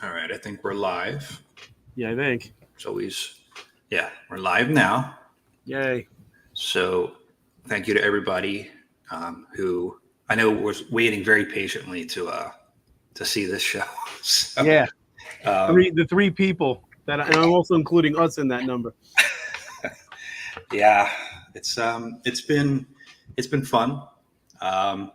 All right, I think we're live. Yeah, I think. It's always, yeah, we're live now. Yay. So thank you to everybody who I know was waiting very patiently to see this show. So, Yeah. The three people and I'm also including us in that number. Yeah, it's been fun. I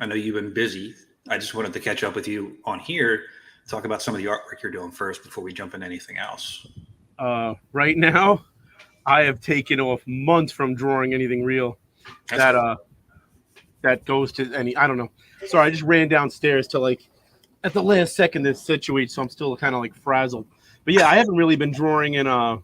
know you've been busy. I just wanted to catch up with you on here, talk about some of the artwork you're doing first before we jump into anything else. Right now, I have taken off months from drawing anything real. That goes to any. I don't know. Sorry, I just ran downstairs to at the last second this situates, so I'm still kind of frazzled. But yeah, I haven't really been drawing in. I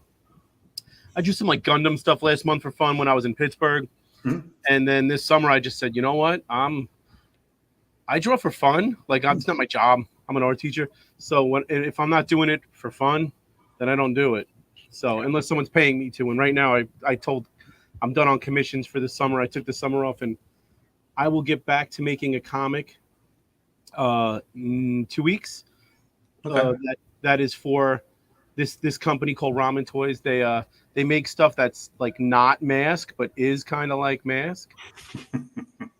drew some Gundam stuff last month for fun when I was in Pittsburgh, and then this summer I just said, you know what, I draw for fun. It's not my job. I'm an art teacher, so if I'm not doing it for fun, then I don't do it. So unless someone's paying me to, and right now I'm done on commissions for the summer. I took the summer off, and I will get back to making a comic in 2 weeks. Okay. That is for this company called Ramen Toys. They make stuff that's not Mask, but is kind of like Mask.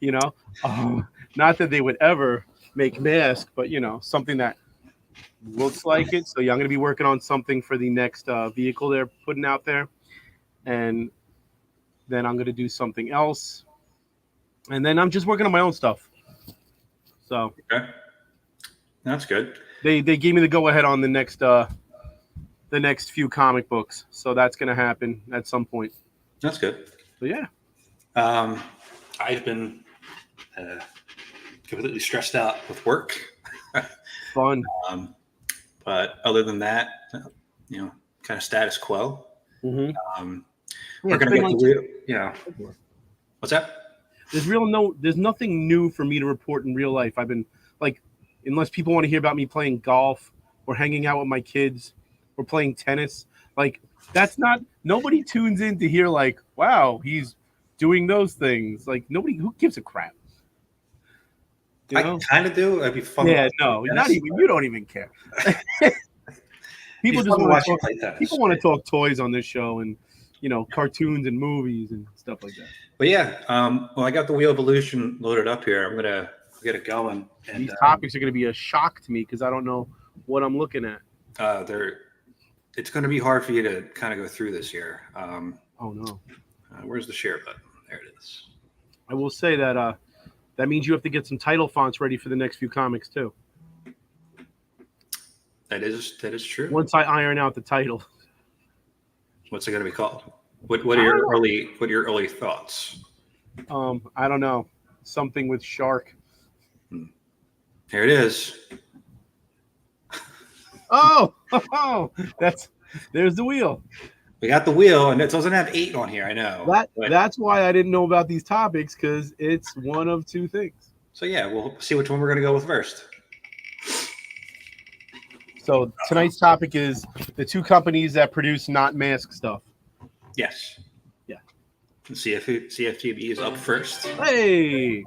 Not that they would ever make Mask, but something that looks like it. So yeah, I'm going to be working on something for the next vehicle they're putting out there, and then I'm going to do something else, and then I'm just working on my own stuff. So okay, that's good. They gave me the go ahead on the next few comic books, so that's going to happen at some point. That's good. So yeah, I've been completely stressed out with work. Fun. But other than that, kind of status quo. Mm-hmm. We're gonna get the What's that? There's nothing new for me to report in real life. I've been unless people want to hear about me playing golf or hanging out with my kids or playing tennis, that's not. Nobody tunes in to hear wow, he's doing those things. Nobody who gives a crap. I kind of do. It'd be fun. Yeah, no, not even. You don't even care. People just want to talk toys on this show and cartoons and movies and stuff like that. But yeah, well, I got the Wheel of Evolution loaded up here. I'm gonna get it going. And, these topics are gonna be a shock to me because I don't know what I'm looking at. It's going to be hard for you to kind of go through this here. Oh no, where's the share button? There it is. I will say that that means you have to get some title fonts ready for the next few comics too. That is true. Once I iron out the title. What's it going to be called? What are your early thoughts? I don't know. Something with shark. Here it is. Oh, there's the wheel. We got the wheel, and it doesn't have 8 on here. I know. That's why I didn't know about these topics, because it's one of two things. So yeah, we'll see which one we're going to go with first. So tonight's topic is the two companies that produce not Mask stuff. Yes. Yeah. CFCB is up first. Hey.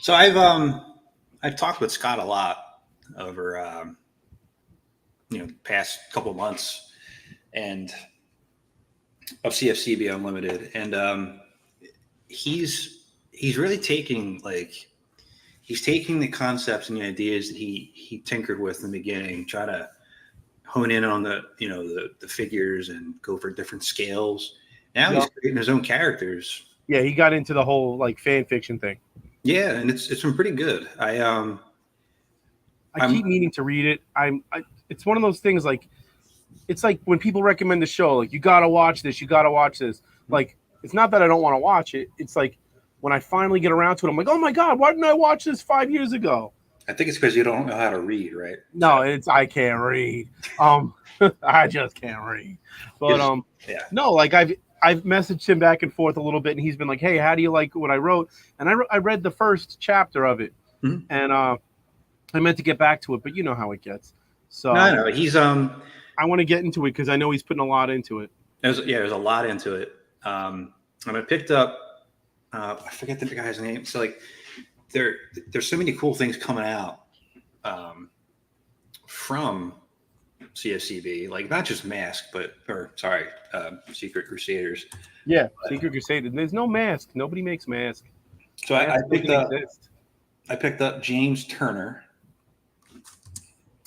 So I've talked with Scott a lot over the past couple of months, and of CFCB Unlimited, and he's really taking the concepts and the ideas that he tinkered with in the beginning, try to hone in on the figures and go for different scales. Now he's creating his own characters. Yeah, he got into the whole fan fiction thing. Yeah, and it's been pretty good. I keep meaning to read it. It's one of those things it's like when people recommend the show, you gotta watch this, you gotta watch this. It's not that I don't want to watch it. It's when I finally get around to it, I'm like, oh my God, why didn't I watch this 5 years ago? I think it's because you don't know how to read, right? No, I can't read. I just can't read. But yeah. No, I've messaged him back and forth a little bit, and he's been like, hey, how do you like what I wrote? And I read the first chapter of it, and I meant to get back to it, but you know how it gets. So no, he's I want to get into it because I know he's putting a lot into it. There's a lot into it. And I picked up, I forget the guy's name. So there's so many cool things coming out from CFCB, like not just Mask, Secret Crusaders. Yeah, Secret Crusader. There's no mask. Nobody makes mask. So Masks picked don't up. exist. I picked up James Turner.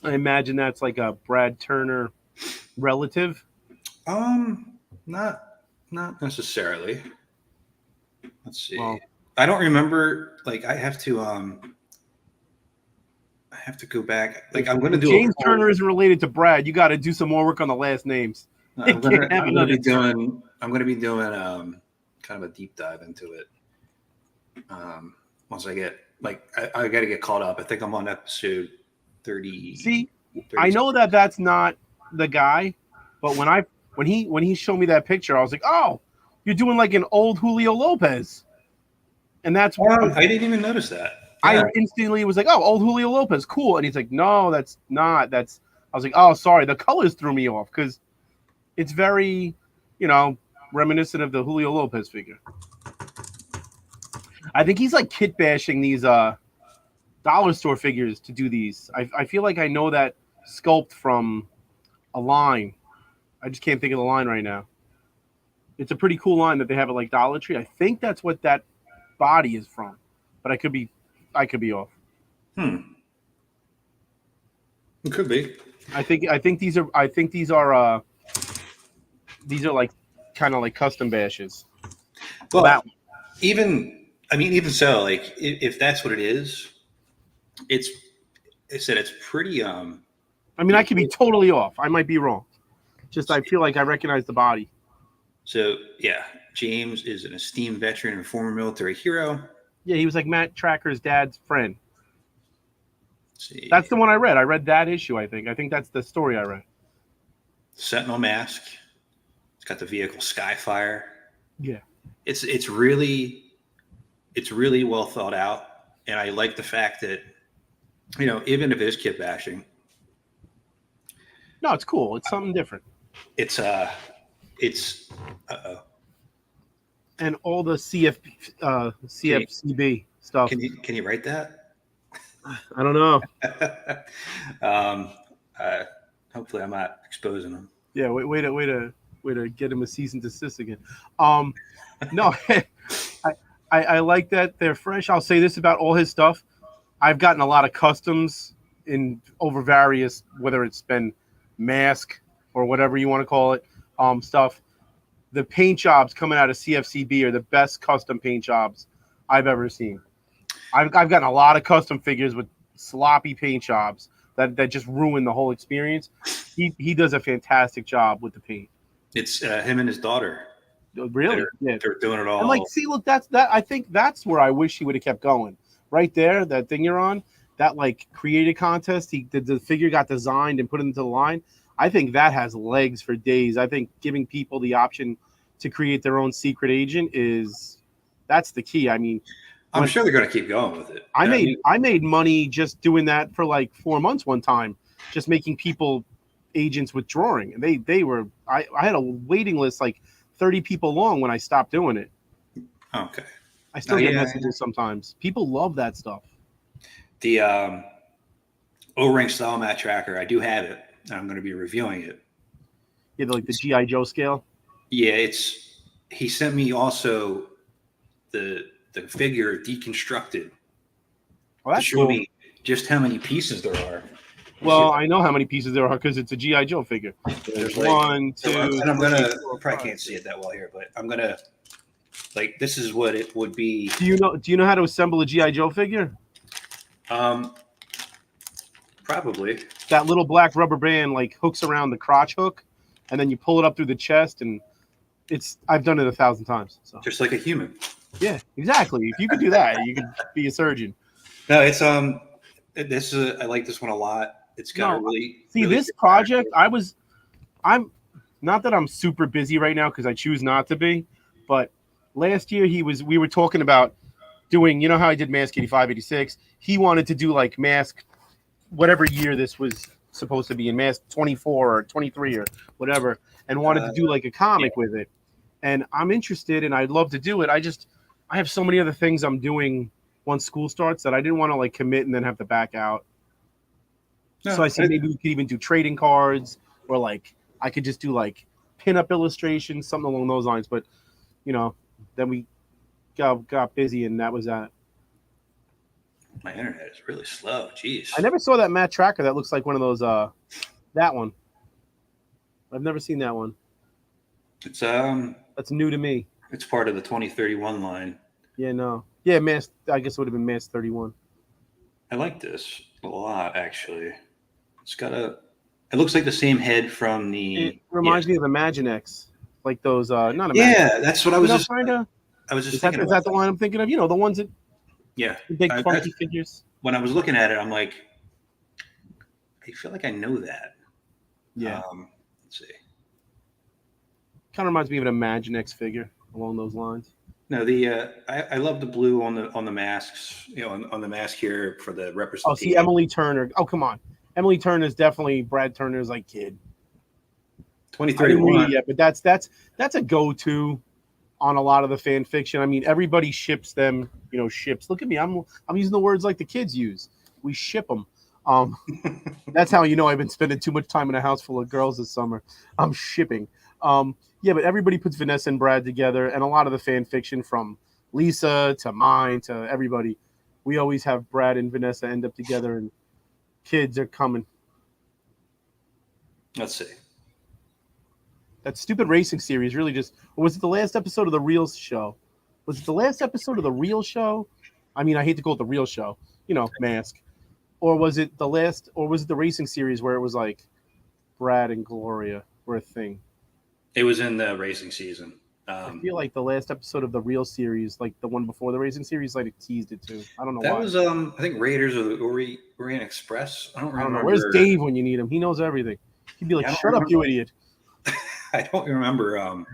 I imagine that's like a Brad Turner relative. Not necessarily. Let's see. Well, I don't remember. Like, I have to go back. Like, I'm going to do James Turner isn't related to Brad. You got to do some more work on the last names. I'm going to be doing kind of a deep dive into it. Once I get I got to get caught up. I think I'm on episode 30. See, I know that's not the guy, but when he showed me that picture, I was like, oh, you're doing like an old Julio Lopez, and that's why I didn't even notice that. Yeah. I instantly was like, oh, old Julio Lopez, cool. And he's like, no, that's not. I was like, oh, sorry, the colors threw me off because it's very, reminiscent of the Julio Lopez figure. I think he's like kit bashing these dollar store figures to do these. I feel like I know that sculpt from a line. I just can't think of the line right now. It's a pretty cool line that they have at like Dollar Tree. I think that's what that body is from, but I could be off. It could be. I think these are like kind of like custom bashes. Well, even so, like if that's what it is, it's pretty. I mean, I could be totally off. I might be wrong. Just I feel like I recognize the body. So yeah, James is an esteemed veteran and former military hero. Yeah, he was like Matt-Trakker's dad's friend. Let's see. That's the one I read. I read that issue, I think. I think that's the story I read. Sentinel mask. It's got the vehicle Skyfire. Yeah. It's really well thought out. And I like the fact that, even if it is kit bashing. No, it's cool. It's something different. It's and all the CFCB stuff. Can you write that? I don't know. Hopefully I'm not exposing them. Yeah, way to get him a cease and desist again. No, I like that they're fresh. I'll say this about all his stuff. I've gotten a lot of customs over various, whether it's been mask or whatever you want to call it, stuff. The paint jobs coming out of CFCB are the best custom paint jobs I've ever seen. I've gotten a lot of custom figures with sloppy paint jobs that just ruin the whole experience. He does a fantastic job with the paint. It's him and his daughter. Really? They're doing it all. And see, look, that. I think that's where I wish he would have kept going. Right there, that thing you're on, that created contest. The figure got designed and put into the line. I think that has legs for days. I think giving people the option to create their own secret agent that's the key. I mean, I'm sure they're going to keep going with it. I made money just doing that for 4 months one time, just making people agents with drawing. And they were I had a waiting list 30 people long when I stopped doing it. Okay. I still get messages sometimes. People love that stuff. The O-ring style Matt-Trakker, I do have it. And I'm going to be reviewing it. Yeah, the G.I. Joe scale. Yeah, he sent me also the figure deconstructed to show me just how many pieces there are. Well, I know how many pieces there are because it's a G.I. Joe figure. There's 1, 2. And I'm gonna probably can't see it that well here, but I'm gonna this is what it would be. Do you know how to assemble a G.I. Joe figure? Probably. That little black rubber band hooks around the crotch hook, and then you pull it up through the chest, and I've done it 1,000 times. So. Just like a human. Yeah, exactly. If you could do that, you could be a surgeon. No, it's I like this one a lot. It's got this project. I'm not that I'm super busy right now because I choose not to be, but last year we were talking about doing, how I did Mask 85, 86. He wanted to do Mask, whatever year this was supposed to be in, Mask 24 or 23 or whatever, and wanted to do a comic with it. And I'm interested and I'd love to do it. I have so many other things I'm doing once school starts that I didn't want to commit and then have to back out. So I said maybe we could even do trading cards, or like I could just do like pinup illustrations, something along those lines. But then we got busy, and that was that. My internet is really slow. Jeez. I never saw that Matt-Trakker that looks like one of those. That one. I've never seen that one. It's That's new to me. It's part of the 2031 line. Yeah, no. Yeah, Mass. I guess it would have been Mass 31. I like this a lot, actually. It's got a. It looks like the same head from the. It reminds me of Imaginex, like those. Not Imaginex. Yeah, that's what I was just. Kind of. I was just Is that the line I'm thinking of? The ones that. Yeah. The big clunky figures. When I was looking at it, I'm like, I feel like I know that. Yeah. Let's see. Kind of reminds me of an Imaginex figure along those lines. No, I love the blue on the masks. On the mask here for the representation. Oh, see, Emily Turner. Oh, come on, Emily Turner is definitely Brad Turner's like kid. 2031. Yeah, but that's a go-to on a lot of the fan fiction. I mean, everybody ships them. Ships. Look at me. I'm using the words like the kids use. We ship them. That's how I've been spending too much time in a house full of girls this summer. I'm shipping. Yeah, but everybody puts Vanessa and Brad together, and a lot of the fan fiction, from Lisa to mine to everybody, we always have Brad and Vanessa end up together, and kids are coming. Let's see. That stupid racing series really just... Or was it the last episode of The Real Show? Was it the last episode of The Real Show? I mean, I hate to call it The Real Show. Mask. Or was it the racing series where it was like Brad and Gloria were a thing? It was in the racing season. I feel like the last episode of the Real series, like the one before the racing series, like it teased it too. I don't know that why. Was I think Raiders of the Orient Express. I don't remember. Where's Dave when you need him? He knows everything. He'd be like, "Shut up, you idiot." I don't remember.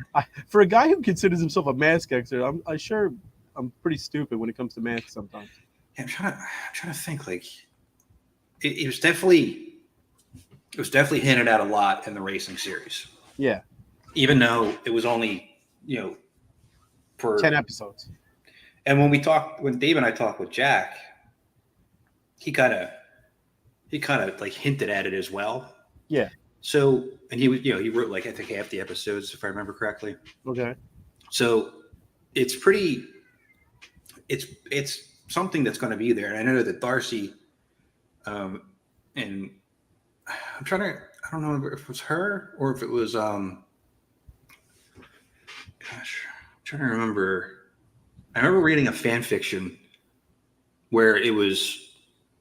For a guy who considers himself a mask expert, I'm pretty stupid when it comes to masks sometimes. Yeah, I'm trying to think. Like, it was definitely hinted at a lot in the racing series. Yeah. Even though it was only, for 10 episodes. And when Dave and I talked with Jack, he kind of like hinted at it as well. Yeah. So, and he wrote like, I think half the episodes, if I remember correctly. Okay. So it's something that's going to be there. And I know that Darcy, and I don't know if it was her or if it was, I'm trying to remember. I remember reading a fan fiction where it was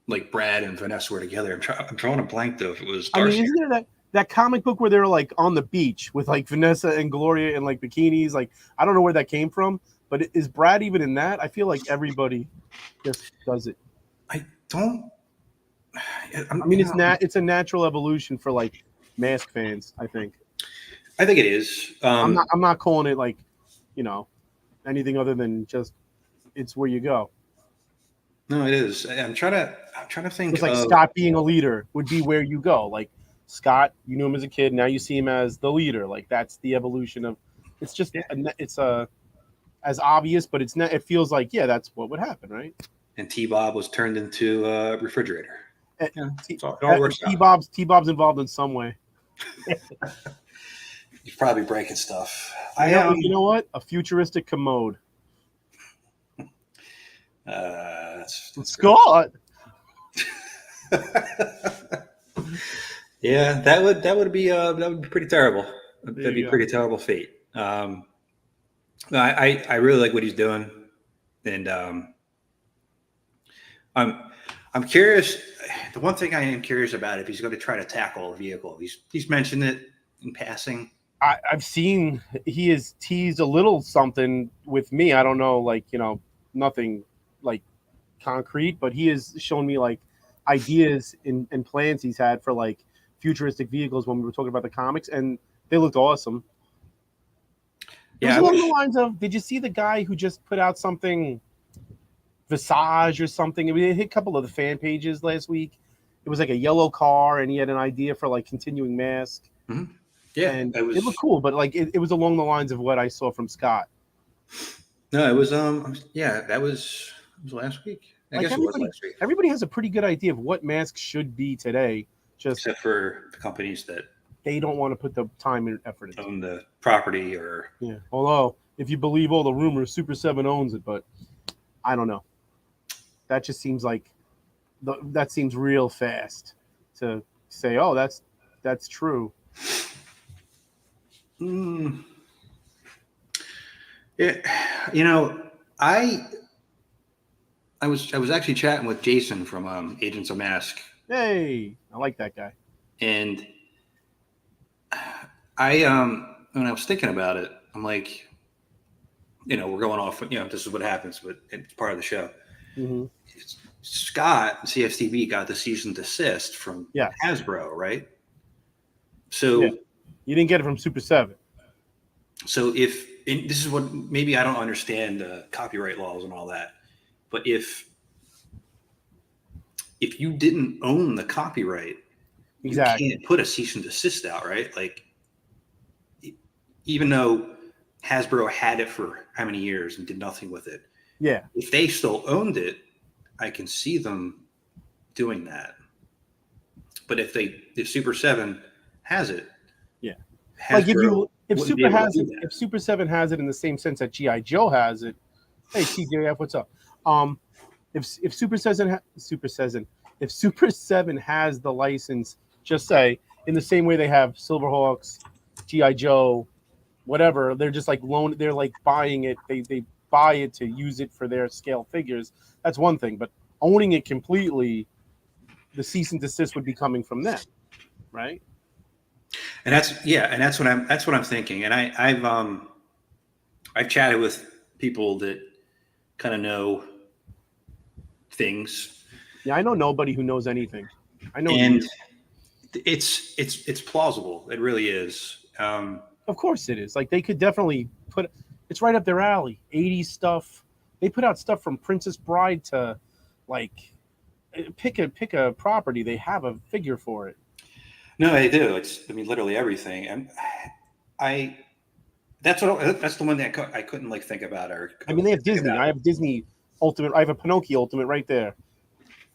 like Brad and Vanessa were together. I'm drawing a blank though. If it was Darcy. I mean, isn't there that comic book where they were like on the beach with like Vanessa and Gloria in like bikinis? Like, I don't know where that came from, but is Brad even in that? I feel like everybody just does it. I don't. It's a natural evolution for like mask fans. I think it is. I'm not calling it like, anything other than just it's where you go. No, it is. I'm trying to think. It's like Scott being a leader would be where you go. Like Scott, you knew him as a kid. Now you see him as the leader. Like that's the evolution of. It's just it's as obvious, but it's not. It feels like that's what would happen, right? And T-Bob was turned into a refrigerator. T-Bob's involved in some way. He's probably breaking stuff. You know what? A futuristic commode. That's Scott. Yeah, that would be pretty terrible. That'd be pretty terrible fate. I really like what he's doing, and I'm curious. The one thing I am curious about, if he's going to try to tackle a vehicle, he's mentioned it in passing. I've seen he has teased a little something with me. I don't know, like, nothing like concrete, but he has shown me like ideas and plans he's had for like futuristic vehicles when we were talking about the comics, and they looked awesome. Yeah, along the lines of, did you see the guy who just put out something, Visage or something? I mean, it hit a couple of the fan pages last week. It was like a yellow car, and he had an idea for like continuing mask. Mm-hmm. Yeah, and it looked cool, but like it was along the lines of what I saw from Scott. No, it was that was last week. I guess it was last week. Everybody has a pretty good idea of what masks should be today, Just except for the companies that they don't want to put the time and effort into it. own the property or. Yeah. Although, if you believe all the rumors, Super 7 owns it, but I don't know. That just seems like that seems real fast to say, oh, that's true. Mm, yeah, I was actually chatting with Jason from Agents of Mask, Hey, I like that guy. and when I was thinking about it, I'm like, we're going off. This is what happens, but it's part of the show. Mm-hmm. Scott CFCB got the cease and desist from Hasbro, right? So you didn't get it from Super 7. So this is what maybe I don't understand copyright laws and all that, but if you didn't own the copyright, Exactly. you can't put a cease and desist out, right? Like, even though Hasbro had it for how many years and did nothing with it, if they still owned it, I can see them doing that. But if Super 7 has it, Hasbro, like if if Super 7 has it in the same sense that GI Joe has it, hey TJF, what's up? If Super 7 if Super 7 has the license, just say in the same way they have Silverhawks, GI Joe, whatever, they're just like they're like buying it. They buy it to use it for their scale figures. That's one thing, but owning it completely, the cease and desist would be coming from them, right? And that's what I'm thinking. And I've chatted with people that kind of know things. Yeah, I know nobody who knows anything. I know, and it's plausible. It really is. Of course it is. Like they could definitely it's right up their alley. 80s stuff. They put out stuff from Princess Bride to like pick a property. They have a figure for it. No, they do. Literally everything. And that's the one that I couldn't like think about. They have Disney. I have Disney Ultimate. I have a Pinocchio Ultimate right there.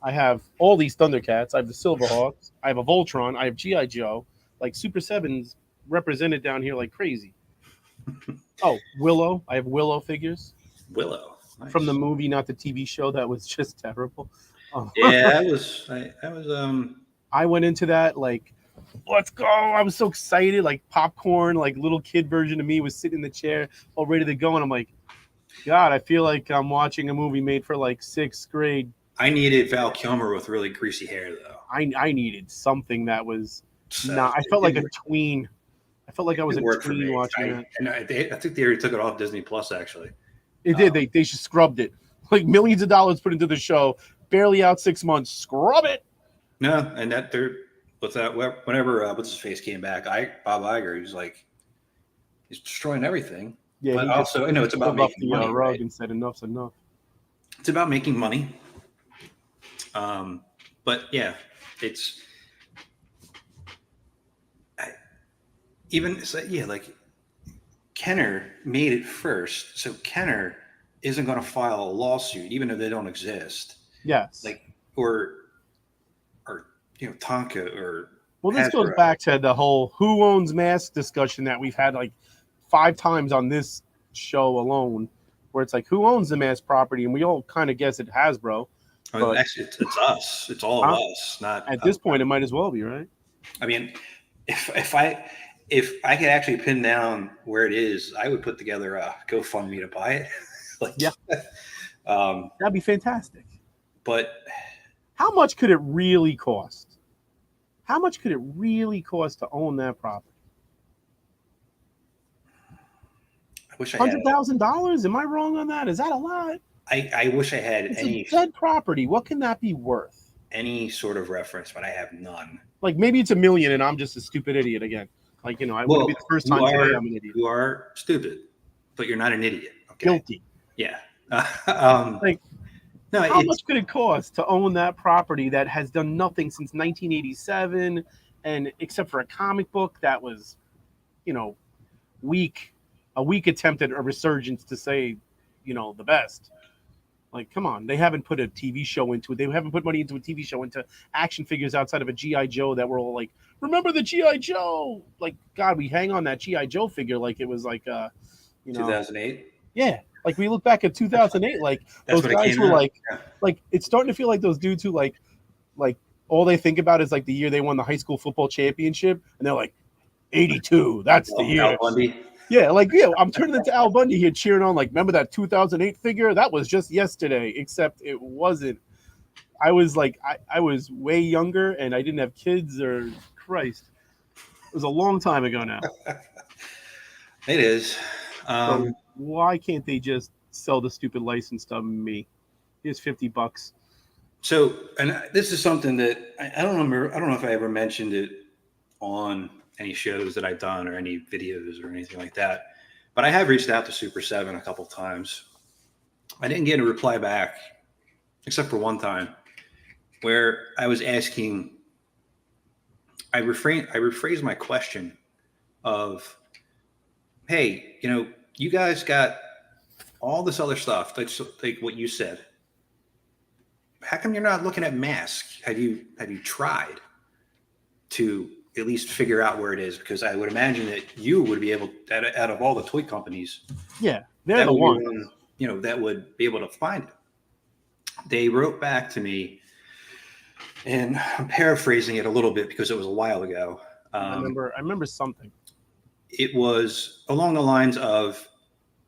I have all these Thundercats. I have the Silverhawks. I have a Voltron. I have GI Joe. Like Super 7's represented down here like crazy. Oh, Willow. I have Willow figures. Willow. Nice. From the movie, not the TV show. That was just terrible. Yeah, I went into that like, let's go. I was so excited, like popcorn, like little kid version of me was sitting in the chair all ready to go. And I'm like, God, I feel like I'm watching a movie made for like 6th grade. I needed Val Kilmer with really greasy hair, though. I needed something that was I felt like a tween. I felt like I was a tween watching that. And I think they already took it off Disney Plus, actually. It did. They just scrubbed it. Like millions of dollars put into the show. Barely out 6 months. Scrub it. No, and whenever what's his face came back, Bob Iger, he's destroying everything. Yeah, but also, it's about making money. Right? And said enough's enough. It's about making money. But yeah, it's like Kenner made it first, so Kenner isn't going to file a lawsuit, even though they don't exist. Yes. Or Tonka or. Well, this goes back to the whole who owns mask discussion that we've had like 5 times on this show alone, where it's like who owns the mask property, and we all kind of guess it Hasbro. But actually, it's us. It's all of us. Not at this point. It might as well be, right? I mean, if I could actually pin down where it is, I would put together a GoFundMe to buy it. That'd be fantastic. But how much could it really cost? How much could it really cost to own that property? I wish I had $100,000. Am I wrong on that? Is that a lot? I wish I had a dead property. What can that be worth? Any sort of reference, but I have none. Like maybe it's $1 million, and I'm just a stupid idiot again. Like I wouldn't be the first time today I'm an idiot. You are stupid, but you're not an idiot. Okay? Guilty. Yeah. No. How much could it cost to own that property that has done nothing since 1987, and except for a comic book that was, weak attempt at a resurgence to say, the best. Like, come on, they haven't put a TV show into it. They haven't put money into a TV show, into action figures outside of a GI Joe that were all like, remember the GI Joe? Like, God, we hang on that GI Joe figure like it was like, 2008. yeah. Like we look back at 2008, like That's those when it guys came were out. like, Yeah. like it's starting to feel like those dudes who like all they think about is like the year they won the high school football championship, and they're like, 82, that's the year. Al Bundy. Yeah, like I'm turning into Al Bundy here, cheering on like, remember that 2008 figure? That was just yesterday, except it wasn't. I was like, I was way younger, and I didn't have kids. Or Christ, it was a long time ago now. It is. So why can't they just sell the stupid license to me? Here's $50. So, and this is something that I don't remember. I don't know if I ever mentioned it on any shows that I've done or any videos or anything like that. But I have reached out to Super 7 a couple times. I didn't get a reply back, except for one time, where I was asking. I rephrased my question of, hey, you guys got all this other stuff. That's like what you said. How come you're not looking at masks? Have you tried to at least figure out where it is? Because I would imagine that you would be able, out of all the toy companies, yeah, they're the one, that would be able to find it. They wrote back to me, and I'm paraphrasing it a little bit because it was a while ago. I remember something. It was along the lines of,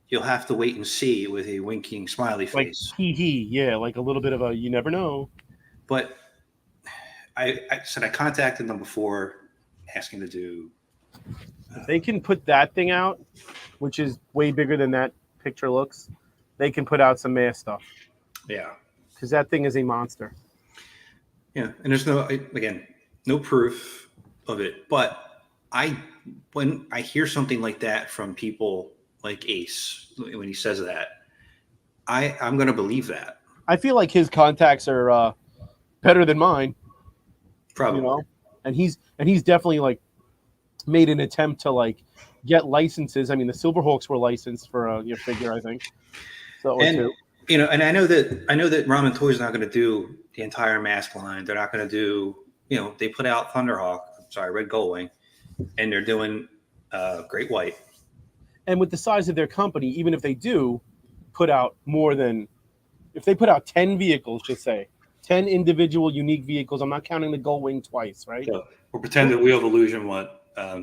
you'll have to wait and see, with a winking smiley face. Like yeah, like a little bit of a you never know. But I said I contacted them before, asking to do. If they can put that thing out, which is way bigger than that picture looks, they can put out some mask stuff. Yeah. Because that thing is a monster. Yeah, and there's no proof of it. But when I hear something like that from people like Ace, when he says that, I'm going to believe that. I feel like his contacts are better than mine. Probably. And he's definitely like made an attempt to like get licenses. I mean, the Silverhawks were licensed for your figure, I think. So and I know that Ramen Toy is not going to do the entire mask line. They're not going to do. They put out Red Gullwing, and they're doing Great White. And with the size of their company, even if they do put out more than, if they put out 10 vehicles, just say 10 individual unique vehicles. I'm not counting the Gullwing twice, right? So we'll pretend that Wheel of Illusion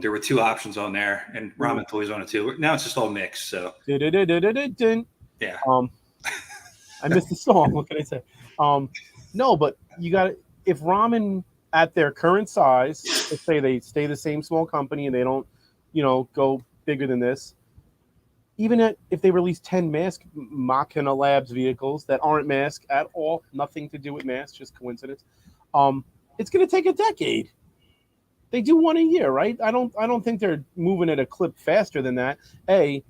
there were 2 options on there, and Ramen Toys on it too. Now it's just all mixed. So yeah. I missed the song. What can I say? No, but you got to, if Ramen at their current size, let's say they stay the same small company and they don't, go bigger than this. Even if they release 10 Machina Labs vehicles that aren't masked at all, nothing to do with masks, just coincidence. It's going to take a decade. They do one a year, right? I don't think they're moving at a clip faster than that. They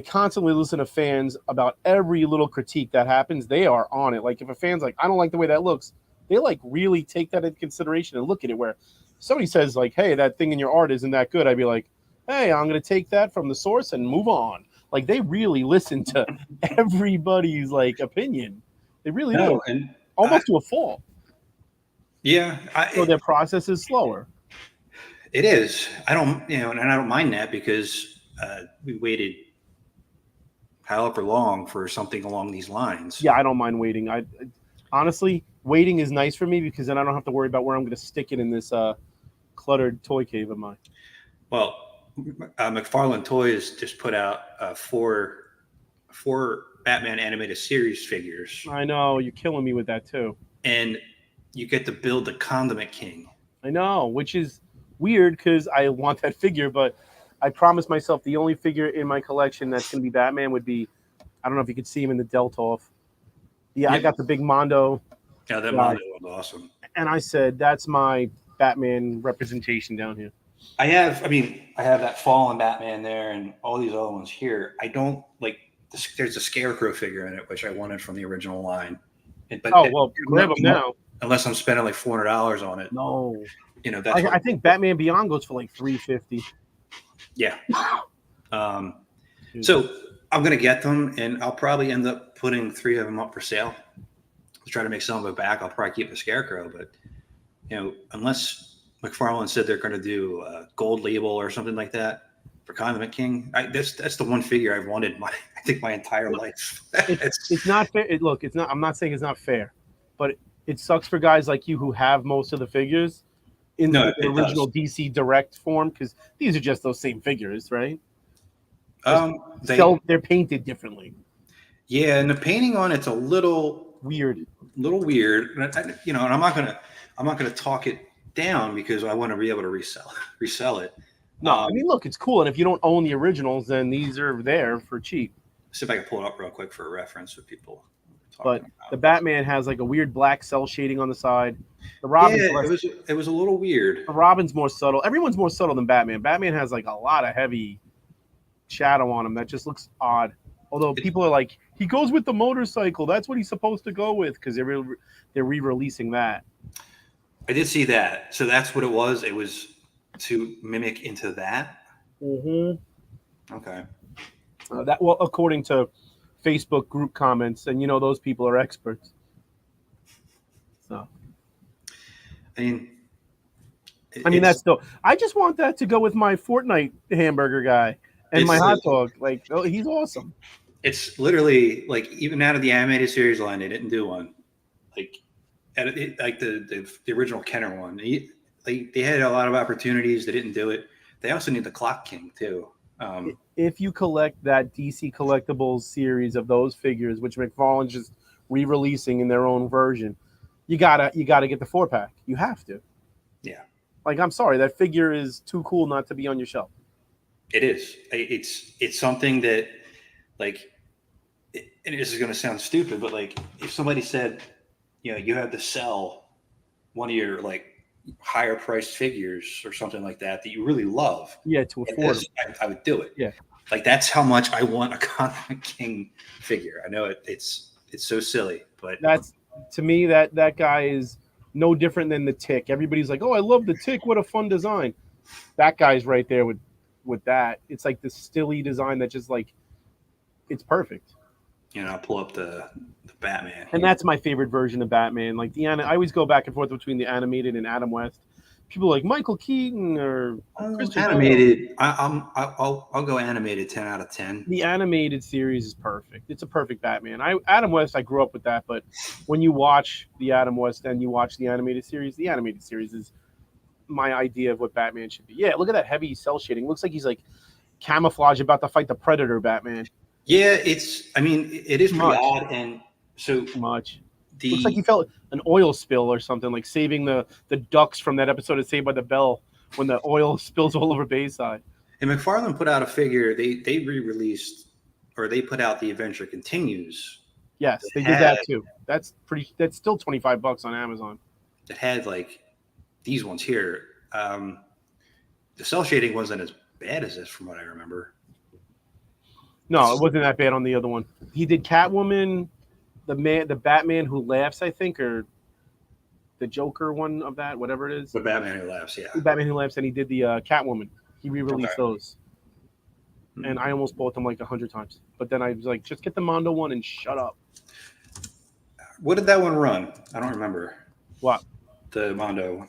constantly listen to fans about every little critique that happens. They are on it. Like if a fan's like, I don't like the way that looks, they like really take that into consideration and look at it. Where somebody says like, hey, that thing in your art isn't that good, I'd be like, hey, I'm going to take that from the source and move on. Like they really listen to everybody's like opinion. They really do, and almost to a fault. Yeah, so their process is slower. It is. I don't, and I don't mind that because we waited however long for something along these lines. Yeah, I don't mind waiting. I honestly, waiting is nice for me because then I don't have to worry about where I'm going to stick it in this cluttered toy cave of mine. Well, McFarlane Toys just put out four Batman animated series figures. I know, you're killing me with that too. And you get to build the Condiment King. I know, which is weird because I want that figure, but I promised myself the only figure in my collection that's going to be Batman would be, I don't know if you could see him in the Delta off. Yeah, I got the big Mondo. Yeah, that Mondo was awesome. And I said, that's my Batman representation down here. I have that Fallen Batman there and all these other ones here. I don't like, there's a Scarecrow figure in it, which I wanted from the original line. Grab them now. Unless I'm spending like $400 on it. No. That's I think Batman Beyond goes for like $350. Yeah. So I'm gonna get them, and I'll probably end up putting 3 of them up for sale. I'll try to make some of it back. I'll probably keep the Scarecrow, but unless McFarlane said they're going to do a gold label or something like that for Condiment King, that's the one figure I've wanted I think my entire life. It's not fair. Look, it's not. I'm not saying it's not fair, but it sucks for guys like you who have most of the figures in the original DC Direct form, because these are just those same figures, right? They're painted differently. Yeah, and the painting on it's a little weird. And I'm not gonna talk it down because I want to be able to resell it. No, I mean, look, it's cool, and if you don't own the originals, then these are there for cheap. See if I can pull it up real quick for a reference with people. But the Batman has like a weird black cell shading on the side. The Robin, it was a little weird. The Robin's more subtle. Everyone's more subtle than Batman. Batman has like a lot of heavy shadow on him that just looks odd. Although people are like, he goes with the motorcycle. That's what he's supposed to go with, because they're re-releasing that. I did see that. So that's what it was. It was to mimic into that. Mm-hmm. Okay. Well, according to Facebook group comments, and those people are experts. So, I mean, that's still. I just want that to go with my Fortnite hamburger guy and my hot dog. Like, he's awesome. It's literally like, even out of the animated series line, they didn't do one. Like the original Kenner one. They had a lot of opportunities. They didn't do it. They also need the Clock King too. If you collect that DC Collectibles series of those figures, which McFarlane's just re-releasing in their own version, you gotta get the 4-pack. You have to. Yeah. Like, I'm sorry, that figure is too cool not to be on your shelf. It is. It's something that, like, and this is going to sound stupid, but like, if somebody said, you have to sell one of your like higher priced figures or something like that you really love, to afford it, I would do it. Yeah. Like, that's how much I want a Condiment King figure. I know it's so silly, but that's, to me, that guy is no different than the Tick. Everybody's like, oh, I love the Tick. What a fun design. That guy's right there with that. It's like this stilly design that just like, it's perfect. I'll pull up the Batman. And that's my favorite version of Batman. Like, I always go back and forth between the animated and Adam West. People are like Michael Keaton or animated. I'll go animated 10 out of 10. The animated series is perfect. It's a perfect Batman. Adam West, I grew up with that, but when you watch the Adam West and you watch the animated series is my idea of what Batman should be. Yeah, look at that heavy cell shading. Looks like he's like camouflage about to fight the Predator Batman. Yeah, it is pretty odd, and so much. Looks like he felt an oil spill or something, like saving the ducks from that episode of Saved by the Bell when the oil spills all over Bayside. And McFarlane put out a figure. They re-released, or they put out the Adventure Continues. Yes, they did that too. That's still $25 on Amazon. It had like these ones here. The cell shading wasn't as bad as this, from what I remember. No, it wasn't that bad on the other one. He did Catwoman, the Batman Who Laughs, I think, or the Joker one of that, whatever it is. The Batman Who Laughs, yeah. The Batman Who Laughs, and he did the Catwoman. He re-released those. And I almost bought them like 100 times. But then I was like, just get the Mondo one and shut up. What did that one run? I don't remember. What? The Mondo one.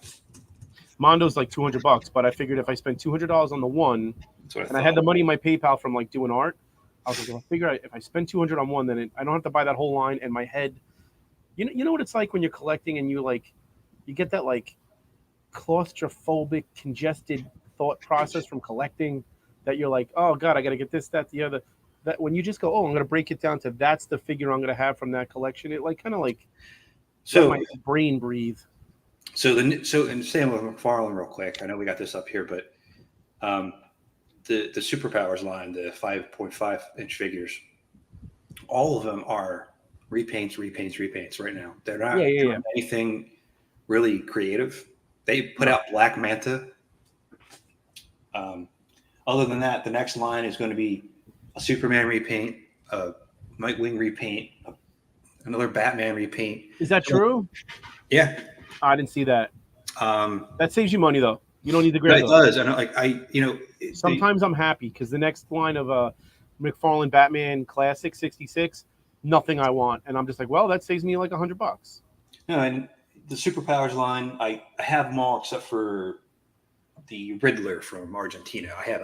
Mondo's like $200, but I figured if I spent $200 on the one, and I had the money in my PayPal from like doing art, I was like, I figure if I spend $200 on one, then I don't have to buy that whole line. And my head, you know what it's like when you're collecting and you get that like claustrophobic, congested thought process from collecting that you're like, oh God, I got to get this, that, the other. That when you just go, oh, I'm going to break it down to that's the figure I'm going to have from that collection. It like kind of like let my brain breathe. So and staying with McFarlane real quick. I know we got this up here, but the Superpowers line, the 5.5 inch figures, all of them are repaints right now. They're not doing anything really creative. They put out Black Manta. Other than that, the next line is going to be a Superman repaint, a Nightwing repaint, another Batman repaint. Is that true? Yeah. I didn't see that. That saves you money though. You don't need the grid. It does. I know. Sometimes I'm happy because the next line of McFarlane Batman Classic 66. Nothing I want, and I'm just like, well, that saves me like $100. No, and the Superpowers line, I have them all except for the Riddler from Argentina. I have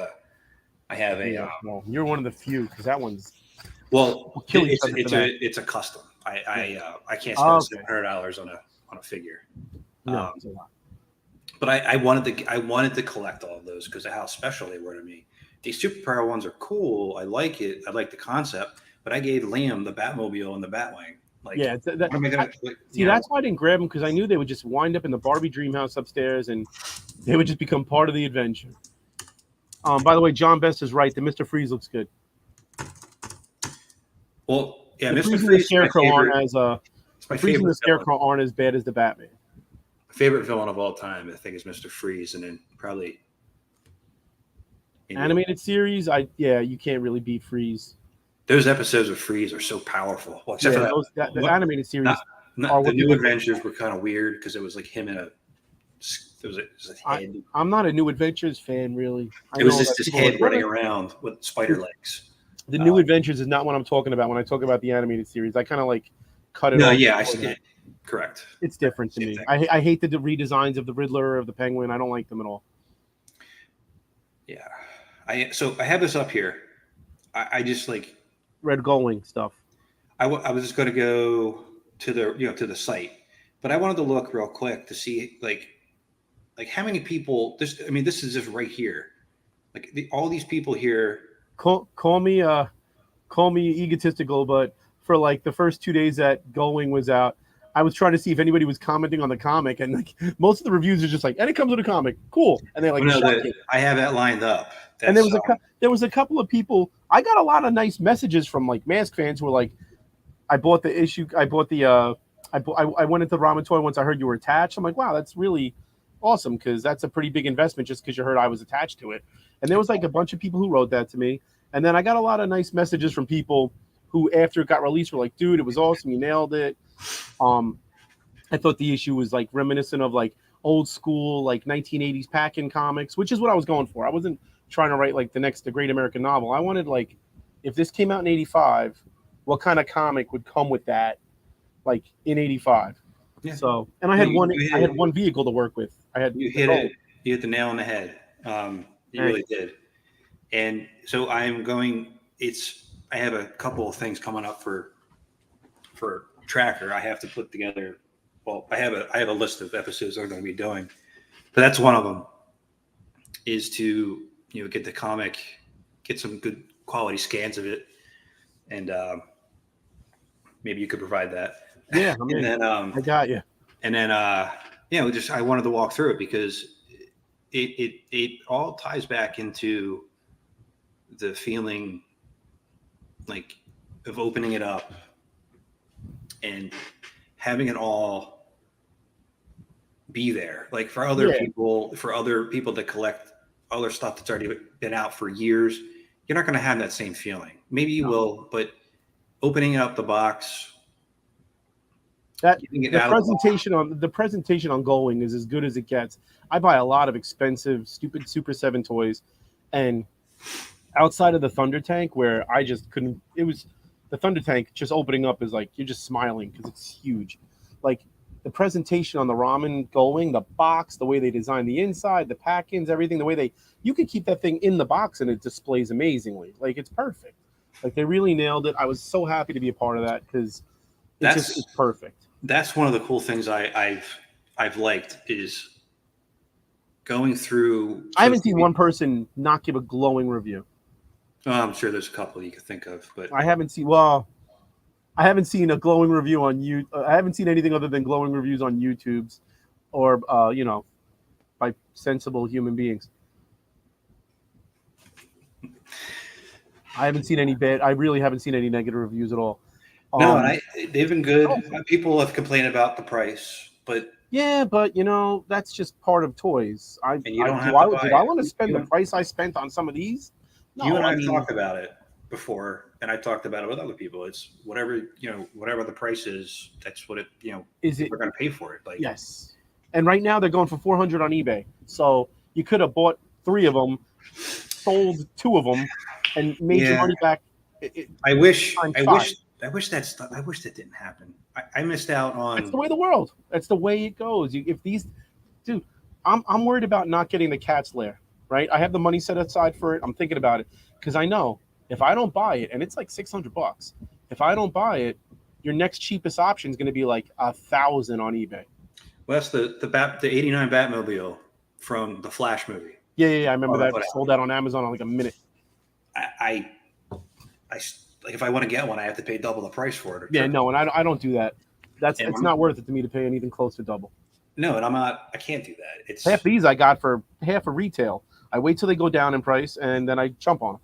a Yeah, well, you're one of the few because that one's well, will kill each other for that. it's a custom. I can't Oh, spend okay. $700 on a figure. No, it's a lot. But I wanted to collect all of those because of how special they were to me. These Superpower ones are cool. I like it. I like the concept. But I gave Liam the Batmobile and the Batwing. Like, Yeah, what am I gonna see? That's why I didn't grab them because I knew they would just wind up in the Barbie dream house upstairs, and they would just become part of the adventure. By the way, John Best is right. The Mr. Freeze looks good. Well, yeah, the Mr. Freeze and the Freeze is my Scarecrow favorite. aren't as It's my the Freeze and favorite the Scarecrow aren't as bad as the Batman. favorite villain of all time, I think, is Mr. Freeze, and then probably Animated series, you can't really beat Freeze. Those episodes of Freeze are so powerful. Well, except for that, the animated series. The New Adventures were kind of weird because it was like him in a. It was a head. I'm not a New Adventures fan, really. It was just this head running around with spider legs. The New Adventures is not what I'm talking about when I talk about the animated series. I kind of like cut it off. No, yeah, correct. It's different to me. I hate the redesigns of the Riddler, of the Penguin. I don't like them at all. Yeah. So I have this up here. I just like Red Gullwing stuff. I was just going to go to the site, but I wanted to look real quick to see like how many people this is just right here. Like all these people here. Call me egotistical, but for like the first 2 days that Gullwing was out, I was trying to see if anybody was commenting on the comic, and like most of the reviews are just like, and it comes with a comic, cool, and they like. I have that lined up. And there was a couple of people. I got a lot of nice messages from like Mask fans who were like, I bought the issue. I bought the. I went into Ramen Toy once I heard you were attached. I'm like, wow, that's really awesome because that's a pretty big investment just because you heard I was attached to it. And there was like a bunch of people who wrote that to me. And then I got a lot of nice messages from people who, after it got released, were like, dude, it was awesome. You nailed it. I thought the issue was like reminiscent of like old school, like 1980s packing comics, which is what I was going for. I wasn't trying to write like the great American novel. I wanted like, if this came out in 85, what kind of comic would come with that, like in 85? Yeah. So, and I had one vehicle to work with. You hit the nail on the head. You really did. And so I have a couple of things coming up for Tracker. I have to put together. Well, I have a list of episodes I'm going to be doing, but that's one of them. Is to get the comic, get some good quality scans of it, and maybe you could provide that. Yeah, and then I got you. And then I wanted to walk through it because it all ties back into the feeling like of opening it up and having it all be there, like for other people that collect other stuff that's already been out for years. You're not going to have that same feeling. Maybe you will, but opening up the box, the presentation on Gullwing is as good as it gets. I buy a lot of expensive, stupid Super 7 toys, and outside of the Thunder Tank, where I just couldn't, it was the Thunder Tank just opening up is like you're just smiling because it's huge. Like the presentation on the Ramen Gullwing, the box, the way they design the inside, the pack-ins, everything, the way you could keep that thing in the box and it displays amazingly. Like it's perfect. Like they really nailed it. I was so happy to be a part of that because it's perfect. That's one of the cool things I've liked is going through. I haven't seen one person not give a glowing review. I'm sure there's a couple you could think of, but I haven't seen. Well, I haven't seen a glowing review on you. I haven't seen anything other than glowing reviews on YouTube's, or by sensible human beings. I haven't seen any bad. I really haven't seen any negative reviews at all. No, and they've been good. People have complained about the price, but that's just part of toys. Do I want to spend the price I spent on some of these? No, you and I talked about it before, and I talked about it with other people. It's whatever the price is. That's what we're going to pay for it. Like yes, and right now they're going for $400 on eBay. So you could have bought 3 of them, sold 2 of them, and made your money back. I wish times five. I wish that didn't happen. I missed out on. That's the way of the world. That's the way it goes. If these, dude, I'm worried about not getting the cat's lair. Right, I have the money set aside for it. I'm thinking about it because I know if I don't buy it, and it's like $600. If I don't buy it, your next cheapest option is going to be like $1,000 on eBay. Well, that's the '89 Batmobile from the Flash movie. Yeah. I remember that sold out on Amazon in like a minute. I like if I want to get one, I have to pay double the price for it. Yeah, no, and I don't do that. It's not worth it to me to pay anything close to double. No, and I can't do that. It's half these I got for half a retail. I wait till they go down in price and then I jump on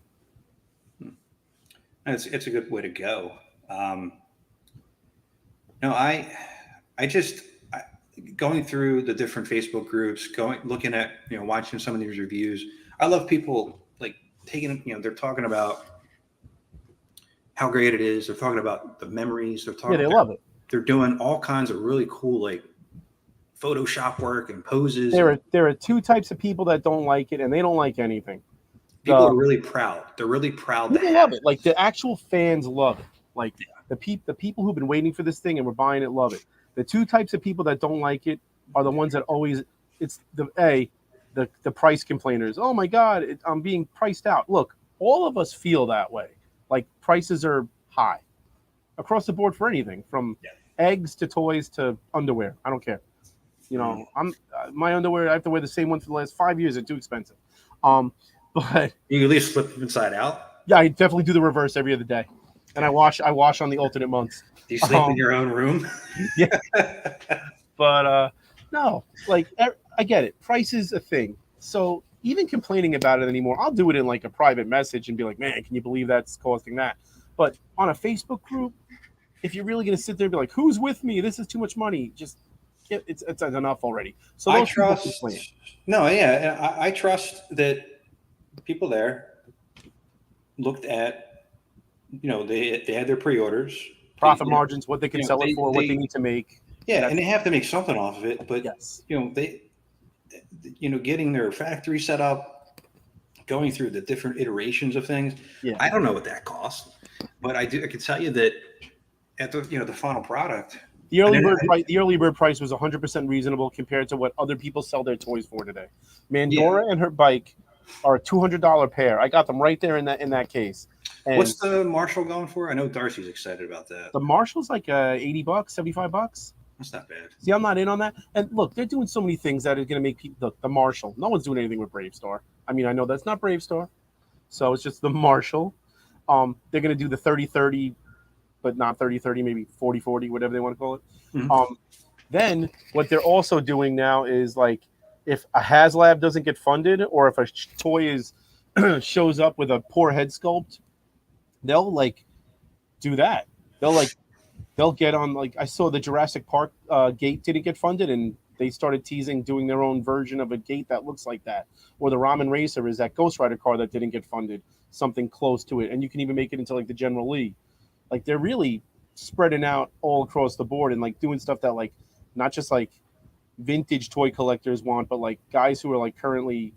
them. It's a good way to go. No, I just going through the different Facebook groups, looking at watching some of these reviews. I love people like taking they're talking about how great it is. They're talking about the memories. They're talking. Yeah, they love it. They're doing all kinds of really cool like Photoshop work and poses. There are two types of people that don't like it, and they don't like anything. People are really proud. They're really proud. They love it. Like the actual fans love it. Like the people who've been waiting for this thing and were buying it love it. The two types of people that don't like it are the ones that always the price complainers. Oh my God, I'm being priced out. Look, all of us feel that way. Like prices are high across the board for anything from eggs to toys to underwear. I don't care. My underwear, I have to wear the same one for the last 5 years. They're too expensive. But you at least flip them inside out. Yeah, I definitely do the reverse every other day, and I wash on the alternate months. Do you sleep in your own room? Yeah, but no, like I get it. Price is a thing, so even complaining about it anymore, I'll do it in like a private message and be like, "Man, can you believe that's costing that?" But on a Facebook group, if you're really gonna sit there and be like, "Who's with me? This is too much money," just it's enough already. So I trust. No, yeah, I trust that people there looked at, they had their pre-orders, profit margins, what they can sell it for, what they need to make. Yeah, and they have to make something off of it. But yes, they, getting their factory set up, going through the different iterations of things. Yeah, I don't know what that costs, but I can tell you that at the the final product. The early bird price was 100% reasonable compared to what other people sell their toys for today. Mandora and her bike are a $200 pair. I got them right there in that case. And what's the Marshall going for? I know Darcy's excited about that. The Marshall's like $80, $75. That's not bad. See, I'm not in on that. And look, they're doing so many things that are going to make people the Marshall. No one's doing anything with Brave Star. I mean, I know that's not Brave Star, so it's just the Marshall. They're going to do the 30-30. But not 30-30, maybe 40-40, whatever they want to call it. Mm-hmm. Then what they're also doing now is like if a HasLab doesn't get funded or if a toy shows up with a poor head sculpt, they'll like do that. They'll get on like I saw the Jurassic Park gate didn't get funded and they started teasing doing their own version of a gate that looks like that. Or the Ramen Racer is that Ghost Rider car that didn't get funded, something close to it. And you can even make it into like the General Lee. Like they're really spreading out all across the board and like doing stuff that like not just like vintage toy collectors want, but like guys who are like currently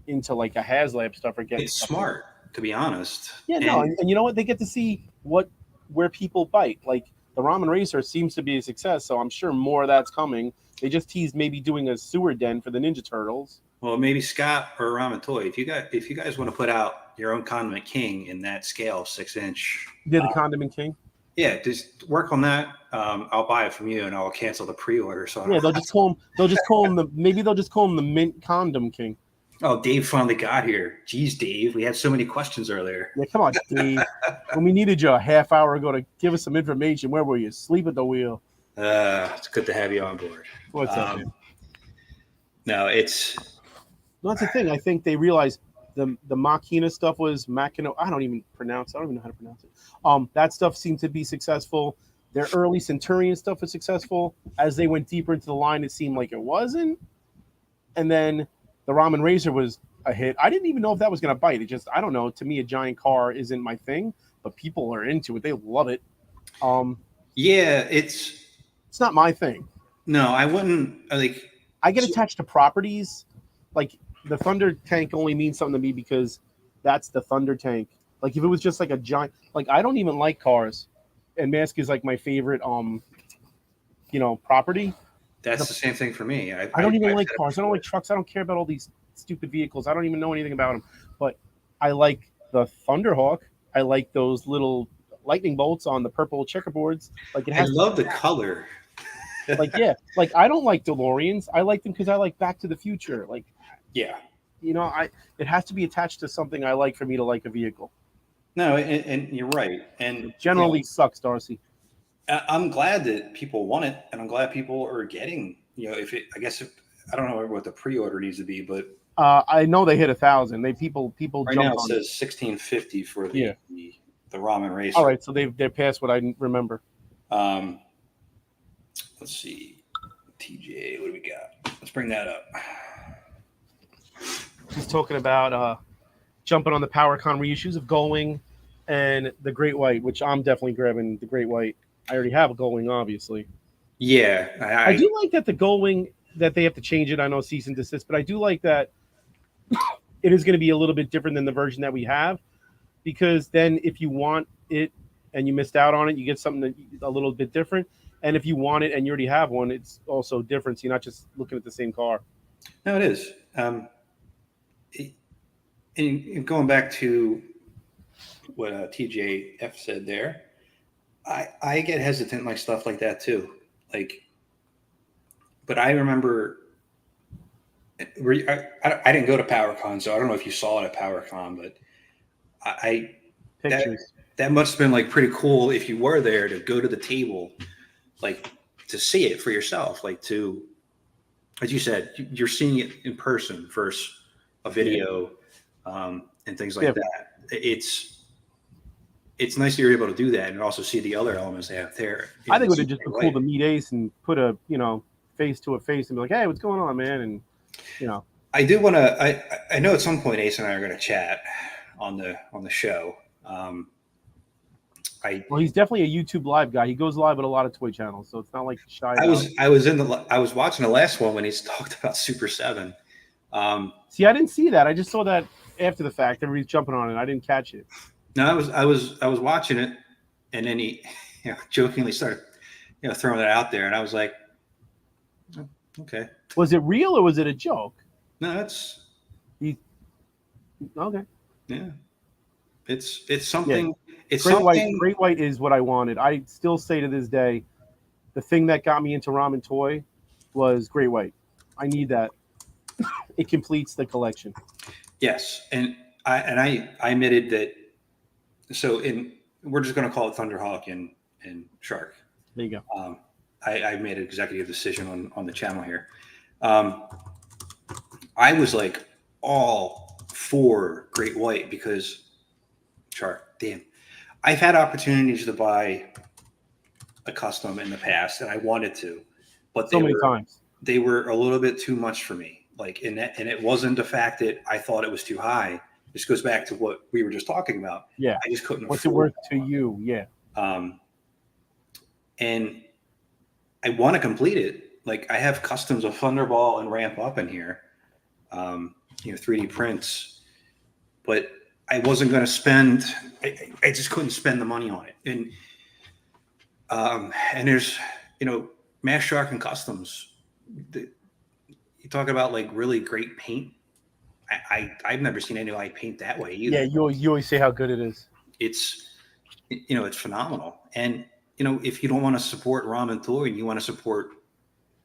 into like a HasLab stuff are getting. It's smart, to be honest. Yeah, and you know what? They get to see where people bite. Like the Ramen Racer seems to be a success, so I'm sure more of that's coming. They just teased maybe doing a sewer den for the Ninja Turtles. Well, maybe Scott or Ramen Toy, if you guys want to put out your own Condiment King in that scale, 6-inch. Yeah, the Condiment King. Yeah, just work on that. I'll buy it from you, and I'll cancel the pre-order. So yeah, they'll just call him the Mint Condom King. Oh, Dave finally got here. Jeez, Dave, we had so many questions earlier. Yeah, come on, Dave. When we needed you a half hour ago to give us some information, where were you? Asleep at the wheel. It's good to have you on board. What's up, man? No, it's. That's the thing. I think they realized the Machina stuff was Machina. I don't even know how to pronounce it. That stuff seemed to be successful. Their early Centurion stuff was successful. As they went deeper into the line, it seemed like it wasn't. And then the Ramen Racer was a hit. I didn't even know if that was going to bite. It just, I don't know. To me, a giant car isn't my thing, but people are into it. They love it. Yeah, it's not my thing. No, I wouldn't like. I get attached to properties. Like the Thunder Tank only means something to me because that's the Thunder Tank. Like if it was just like a giant, like I don't even like cars, and Mask is like my favorite property. That's the same thing for me. I don't even I've like said it cars. I don't before. like trucks. I don't care about all these stupid vehicles. I don't even know anything about them. But I like the Thunderhawk. I like those little lightning bolts on the purple checkerboards. Like it I has to love the match. color. Like yeah, like I don't like DeLoreans. I like them because I like Back to the Future. Like Yeah. it has to be attached to something I like for me to like a vehicle. No, and you're right. And It generally sucks, Darcy. I'm glad that people want it, and I'm glad people are getting. I don't know what the pre-order needs to be, but I know they hit 1,000. People right now jumped it on it. says 1650 for Yeah. the ramen racer. All right, so they're past what I remember. Let's see, TJ, what do we got? Let's bring that up. He's talking about jumping on the PowerCon reissues of Gullwing and the Great White, which I'm definitely grabbing the Great White. I already have a Gullwing, obviously. Yeah, I do like that the Gullwing, that they have to change it. I know cease and desist, but I do like that it is going to be a little bit different than the version that we have, because then if you want it and you missed out on it, you get something a little bit different. And if you want it and you already have one, it's also different. So you're not just looking at the same car. No, it is. And going back to what TJF said there, I get hesitant like stuff like that too. But I remember I didn't go to PowerCon, so I don't know if you saw it at PowerCon, but Pictures. that must have been like pretty cool if you were there to go to the table, like to see it for yourself, like to, as you said, you're seeing it in person versus a video, and things like that. It's nice that you're able to do that and also see the other elements they have there. I think it would have just been cool to meet Ace and put a face to a face and be like, hey, what's going on, man? And I do want to. I know at some point Ace and I are going to chat on the show. Well, he's definitely a YouTube live guy. He goes live with a lot of toy channels, so it's not like shy. I was watching the last one when he's talked about Super 7. See, I didn't see that. I just saw that after the fact. Everybody's jumping on it. I didn't catch it. No, I was watching it, and then he jokingly started throwing it out there, and I was like, oh, okay. Was it real or was it a joke? No, that's okay. Yeah, it's something. Yeah. It's Great something. White. Great White is what I wanted. I still say to this day, the thing that got me into Ramen Toy was Great White. I need that. It completes the collection. Yes, and I admitted that. So we're just going to call it Thunderhawk and Shark. There you go. I made an executive decision on the channel here. I was like all for Great White because Shark. Damn, I've had opportunities to buy a custom in the past, and I wanted to, but so many times they were a little bit too much for me. And it wasn't the fact that I thought it was too high. This goes back to what we were just talking about. Yeah, I just couldn't. What's it worth to you? Yeah. And I want to complete it. Like I have customs of Thunderball and Ramp Up in here, 3D prints, but I wasn't going to spend. I just couldn't spend the money on it. And there's Mass Shark and Customs. You talk about like really great paint. I've never seen anybody paint that way either. Yeah, you always say how good it is. It's phenomenal. And if you don't want to support Ramen Toy and you want to support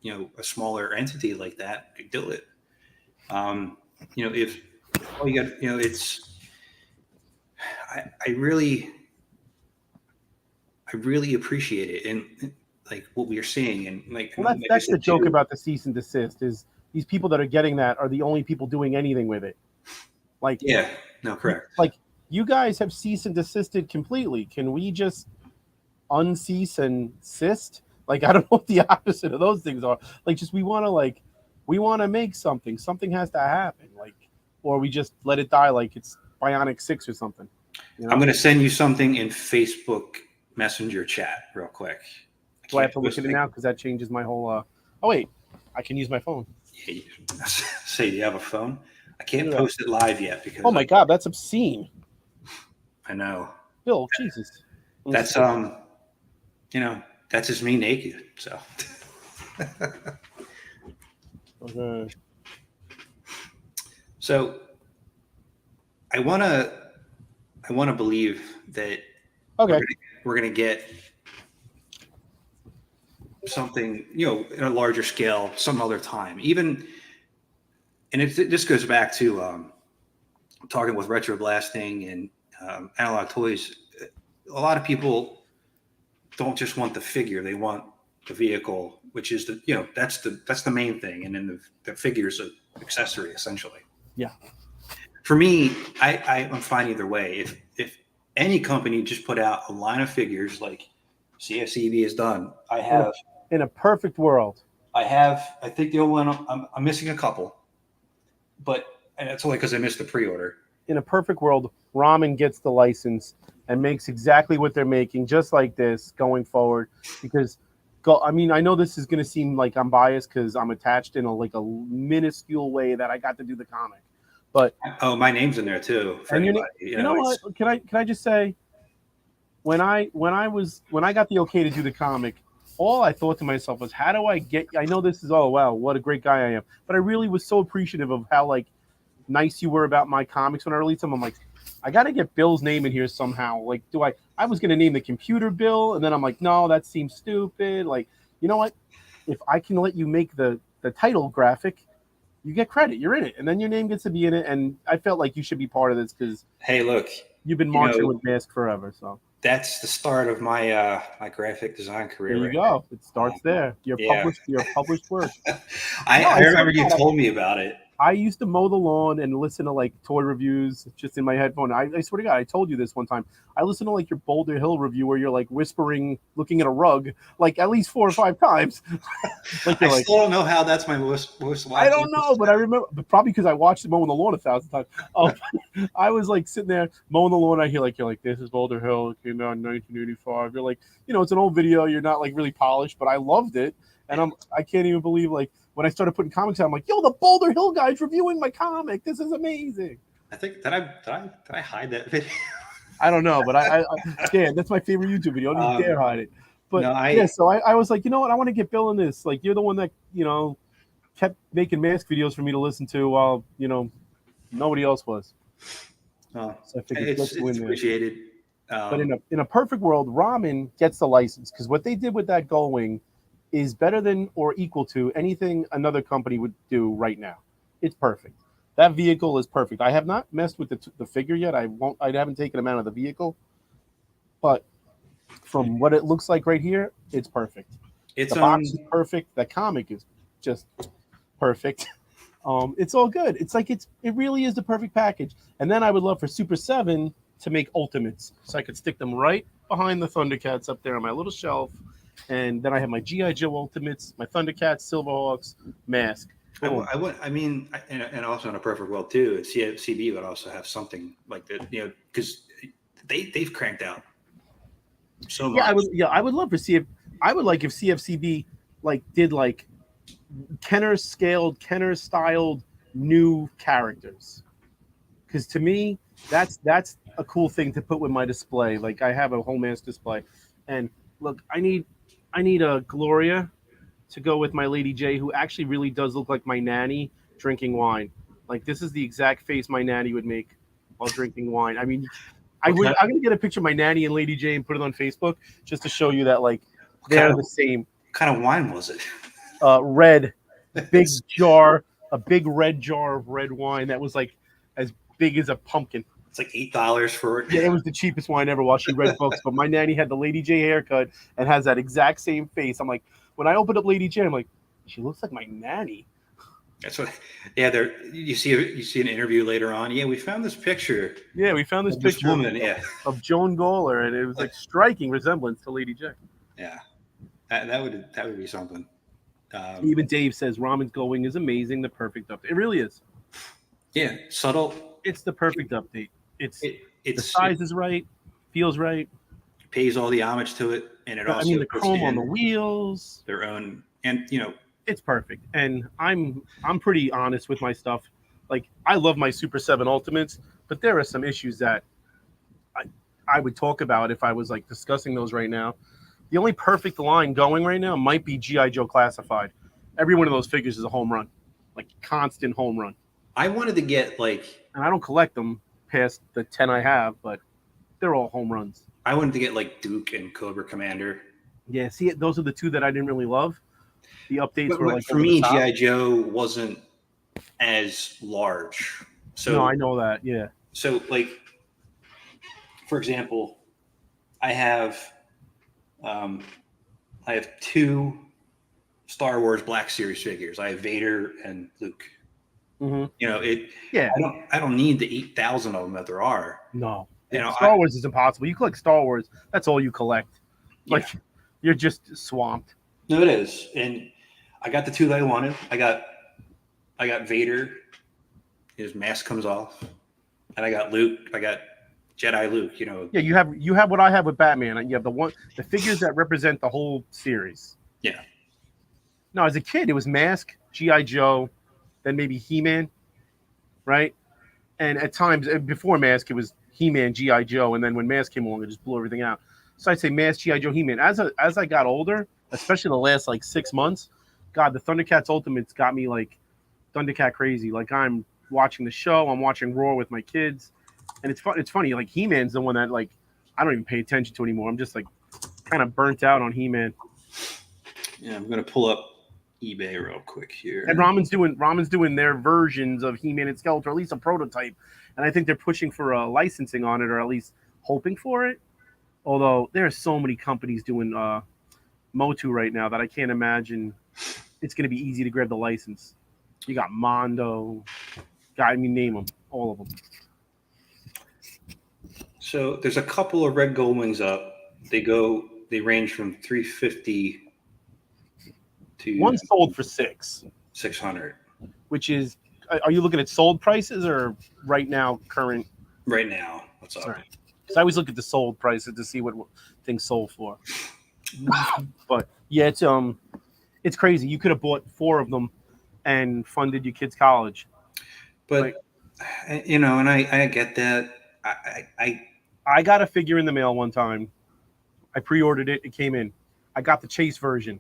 a smaller entity like that, do it. If all you got, it's I really appreciate it and like what we are seeing and like. Well, that's the joke about the cease and desist is these people that are getting that are the only people doing anything with it. Like yeah, no, correct. Like you guys have cease and desisted completely. Can we just uncease and desist? Like I don't know what the opposite of those things are. Like just we want to make something. Something has to happen. Like or we just let it die like it's Bionic 6 or something. I'm going to send you something in Facebook Messenger chat real quick. Do I have to look at it now because that changes my whole? Oh wait, I can use my phone. Yeah, say you have a phone. I can't post it live yet because. Oh my god, that's obscene. I know. Bill, Jesus. That's that's just me naked. So. Okay. So I wanna believe that Okay. we're gonna get something, in a larger scale some other time. Even, and this goes back to talking with retro blasting and analog toys. A lot of people don't just want the figure; they want the vehicle, which is that's the main thing, and then the figure's an accessory essentially. Yeah. For me, I'm fine either way. If any company just put out a line of figures like CFCB has done, In a perfect world. I think the old one. I'm missing a couple, and that's only because I missed the pre-order. In a perfect world, Ramen gets the license and makes exactly what they're making, just like this going forward. Because, I mean, I know this is going to seem like I'm biased because I'm attached in a minuscule way that I got to do the comic. But my name's in there too. For anybody, you know what? Can I just say, when I got the okay to do the comic, all I thought to myself was, how do I get? I know this is, oh wow, what a great guy I am, but I really was so appreciative of how nice you were about my comics when I released them. I'm like, I got to get Bill's name in here somehow. Like, I was going to name the computer Bill, and then I'm like, no, that seems stupid. Like, you know what? If I can let you make the title graphic, you get credit. You're in it, and then your name gets to be in it. And I felt like you should be part of this because, hey, look, you've been marching with Mask forever. So that's the start of my my graphic design career. There you go. It starts there. Your published work. I remember you told me about it. I used to mow the lawn and listen to toy reviews just in my headphone. I swear to God, I told you this one time. I listened to your Boulder Hill review where you're whispering, looking at a rug, at least 4 or 5 times. I still don't know how that's my most I don't know, but I remember, but probably because I watched it mowing the lawn 1,000 times. I was sitting there mowing the lawn. I hear you're this is Boulder Hill. It came out in 1985. You're it's an old video. You're not really polished, but I loved it. And I can't even believe when I started putting comics out, I'm like, yo, the Boulder Hill guy's reviewing my comic. This is amazing. I think did I hide that video? I don't know, but I Dan, that's my favorite YouTube video. Don't you dare hide it. But no, so I was like, you know what, I want to get Bill in this. You're the one that kept making mask videos for me to listen to while nobody else was. So I figured it's appreciated. But in a perfect world, Ramen gets the license because what they did with that Gullwing is better than or equal to anything another company would do right now. It's perfect. That vehicle is perfect. I have not messed with the figure yet. I haven't taken him out of the vehicle, but from what it looks like right here, it's perfect. The box is perfect. The comic is just perfect. It's all good. It really is the perfect package. And then I would love for Super 7 to make Ultimates, so I could stick them right behind the Thundercats up there on my little shelf. And then I have my G.I. Joe Ultimates, my Thundercats, Silverhawks, Mask. And also in a perfect world too, CFCB would also have something like that, because they've cranked out so much. I would love to see I would like if CFCB did Kenner styled new characters. Because to me, that's a cool thing to put with my display. I have a whole Mask display, and look, I need a Gloria to go with my Lady J, who actually really does look like my nanny drinking wine. This is the exact face my nanny would make while drinking wine. I mean, I'm gonna get a picture of my nanny and Lady J and put it on Facebook just to show you that they're the same. What kind of wine was it? Red, big jar, a big red jar of red wine that was as big as a pumpkin. It's $8 for it. Yeah, it was the cheapest wine ever while she read books. But my nanny had the Lady J haircut and has that exact same face. I'm when I opened up Lady J, I'm she looks like my nanny. That's what. Yeah, you see an interview later on. Yeah, we found this picture. Yeah, we found this picture of Joan Gawler, and it was striking resemblance to Lady J. Yeah, that would be something. Even Dave says Ramen's Gullwing is amazing, the perfect update. It really is. Yeah, subtle. It's the perfect update. The size is right, feels right. Pays all the homage to it, and it also. The chrome on the wheels, their own, and it's perfect. And I'm pretty honest with my stuff. I love my Super 7 Ultimates, but there are some issues that I would talk about if I was like discussing those right now. The only perfect line going right now might be G.I. Joe Classified. Every one of those figures is a home run, like constant home run. I wanted to get like And I don't collect them past the 10 I have, but they're all home runs. I wanted to get like Duke and Cobra Commander. Yeah, see, those are the two that I didn't really love. The updates were like for over me, the top. GI Joe wasn't as large. So No, I know that. Yeah. So like, for example, I have um, I have two Star Wars Black Series figures. I have Vader and Luke. Mm-hmm. You know it. Yeah. I don't need the 8,000 of them that there are. No. You know, Star Wars is impossible. You collect Star Wars, that's all you collect. Like you're just swamped. No, it is. And I got the two that I wanted. I got Vader. His mask comes off, and I got Luke. I got Jedi Luke. You know. Yeah, you have what I have with Batman. You have the figures that represent the whole series. Yeah. No, as a kid, it was Mask, GI Joe, then maybe He-Man, right? And at times before Mask, it was He-Man, GI Joe, and then when Mask came along, it just blew everything out. So I'd say Mask, GI Joe, He-Man. As I got older, especially the last like 6 months, God, the Thundercats Ultimates got me like Thundercat crazy. Like I'm watching the show, I'm watching Raw with my kids, and it's fun. It's funny. Like He-Man's the one that like I don't even pay attention to anymore. I'm just like kind of burnt out on He-Man. Yeah, I'm gonna pull up eBay real quick here. And Ramen's doing their versions of He-Man and Skeletor, or at least a prototype. And I think they're pushing for a licensing on it, or at least hoping for it. Although there are so many companies doing Motu right now that I can't imagine it's going to be easy to grab the license. You got Mondo, name them, all of them. So there's a couple of Red Gullwings up. They range from 350 to one sold for 600. Which is, are you looking at sold prices or right now current? Right now, what's up? Right. Because I always look at the sold prices to see what things sold for. But yeah, it's crazy. You could have bought 4 of them and funded your kid's college. But you know, and I get that. I got a figure in the mail one time. I pre-ordered it. It came in. I got the Chase version.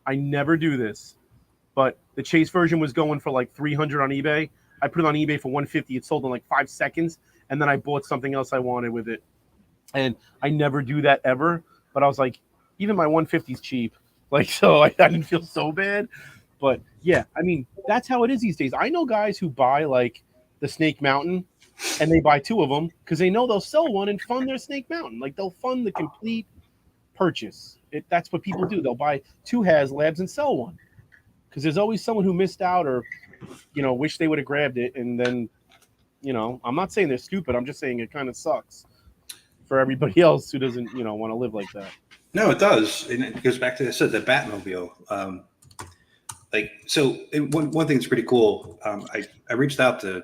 I never do this, but the Chase version was going for like $300 on eBay. I put it on eBay for $150. It sold in like 5 seconds, and then I bought something else I wanted with it. And I never do that ever. But I was like, even my $150 is cheap. Like, so I didn't feel so bad. But yeah, I mean, that's how it is these days. I know guys who buy like the Snake Mountain, and they buy 2 of them because they know they'll sell one and fund their Snake Mountain. Like they'll fund the complete purchase. That's what people do. They'll buy 2 HasLabs and sell one because there's always someone who missed out or, wish they would have grabbed it. And then, I'm not saying they're stupid. I'm just saying it kind of sucks for everybody else who doesn't, want to live like that. No, it does. And it goes back to the Batmobile. One thing that's pretty cool. I reached out to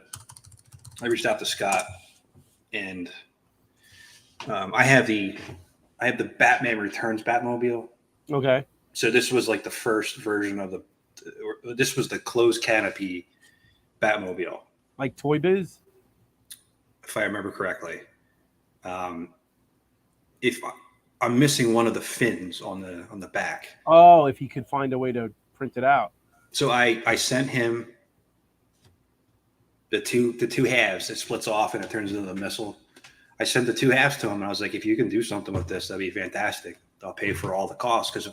Scott, and I have the Batman Returns Batmobile. Okay. So this was like the first version of this was the closed canopy Batmobile. Like Toy Biz? If I remember correctly. If I'm missing one of the fins on the back. Oh, if he could find a way to print it out. So I sent him the two halves. It splits off and it turns into the missile. I sent the 2 halves to him, and I was like, if you can do something with this, that'd be fantastic. I'll pay for all the costs because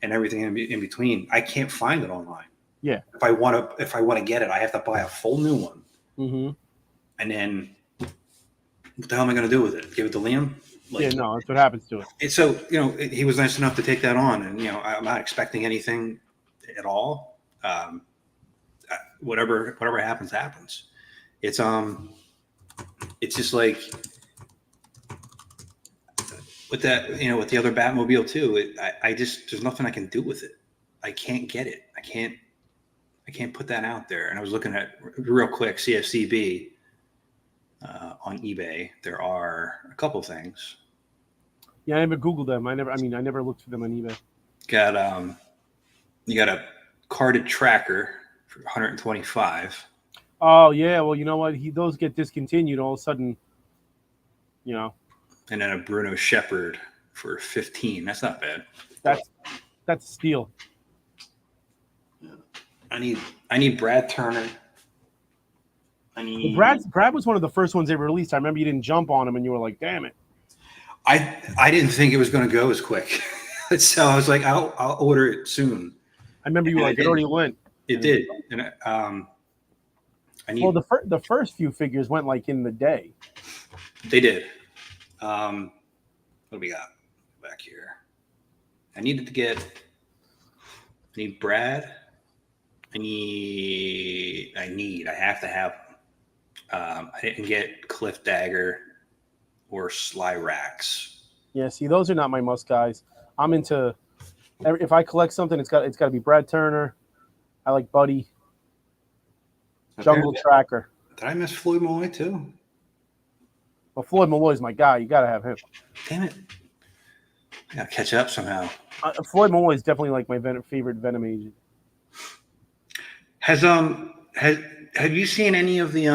and everything in between, I can't find it online. Yeah. If I want to get it, I have to buy a full new one. Mm-hmm. And then what the hell am I going to do with it? Give it to Liam? That's what happens to it. And so, he was nice enough to take that on, and I'm not expecting anything at all. Whatever happens. It's just like with that, with the other Batmobile too. There's nothing I can do with it. I can't get it. I can't put that out there. And I was looking at real quick CFCB on eBay. There are a couple things. Yeah, I never Googled them. I never looked for them on eBay. You got a carded tracker for $125. Oh yeah, well you know what? Those get discontinued all of a sudden. and then a Bruno Shepherd for 15. That's not bad. That's a steal. I need Brad Turner. Brad was one of the first ones they released. I remember you didn't jump on him, and you were like, "Damn it!" I didn't think it was going to go as quick, so I was like, I'll order it soon. I remember you were like, "It already went." It did, and I need. Well, the first few figures went like in the day. They did. What do we got back here? I need Brad. I have to have. I didn't get Cliff Dagger or Sly Rax. Yeah, see, those are not my must guys. I'm into. If I collect something, it's got to be Brad Turner. I like Buddy. Jungle Tracker. Did I miss Floyd Malloy too? Well, Floyd Malloy's my guy. You got to have him. Damn it! I gotta catch up somehow. Floyd Malloy is definitely like my favorite Venom agent. Have you seen any of the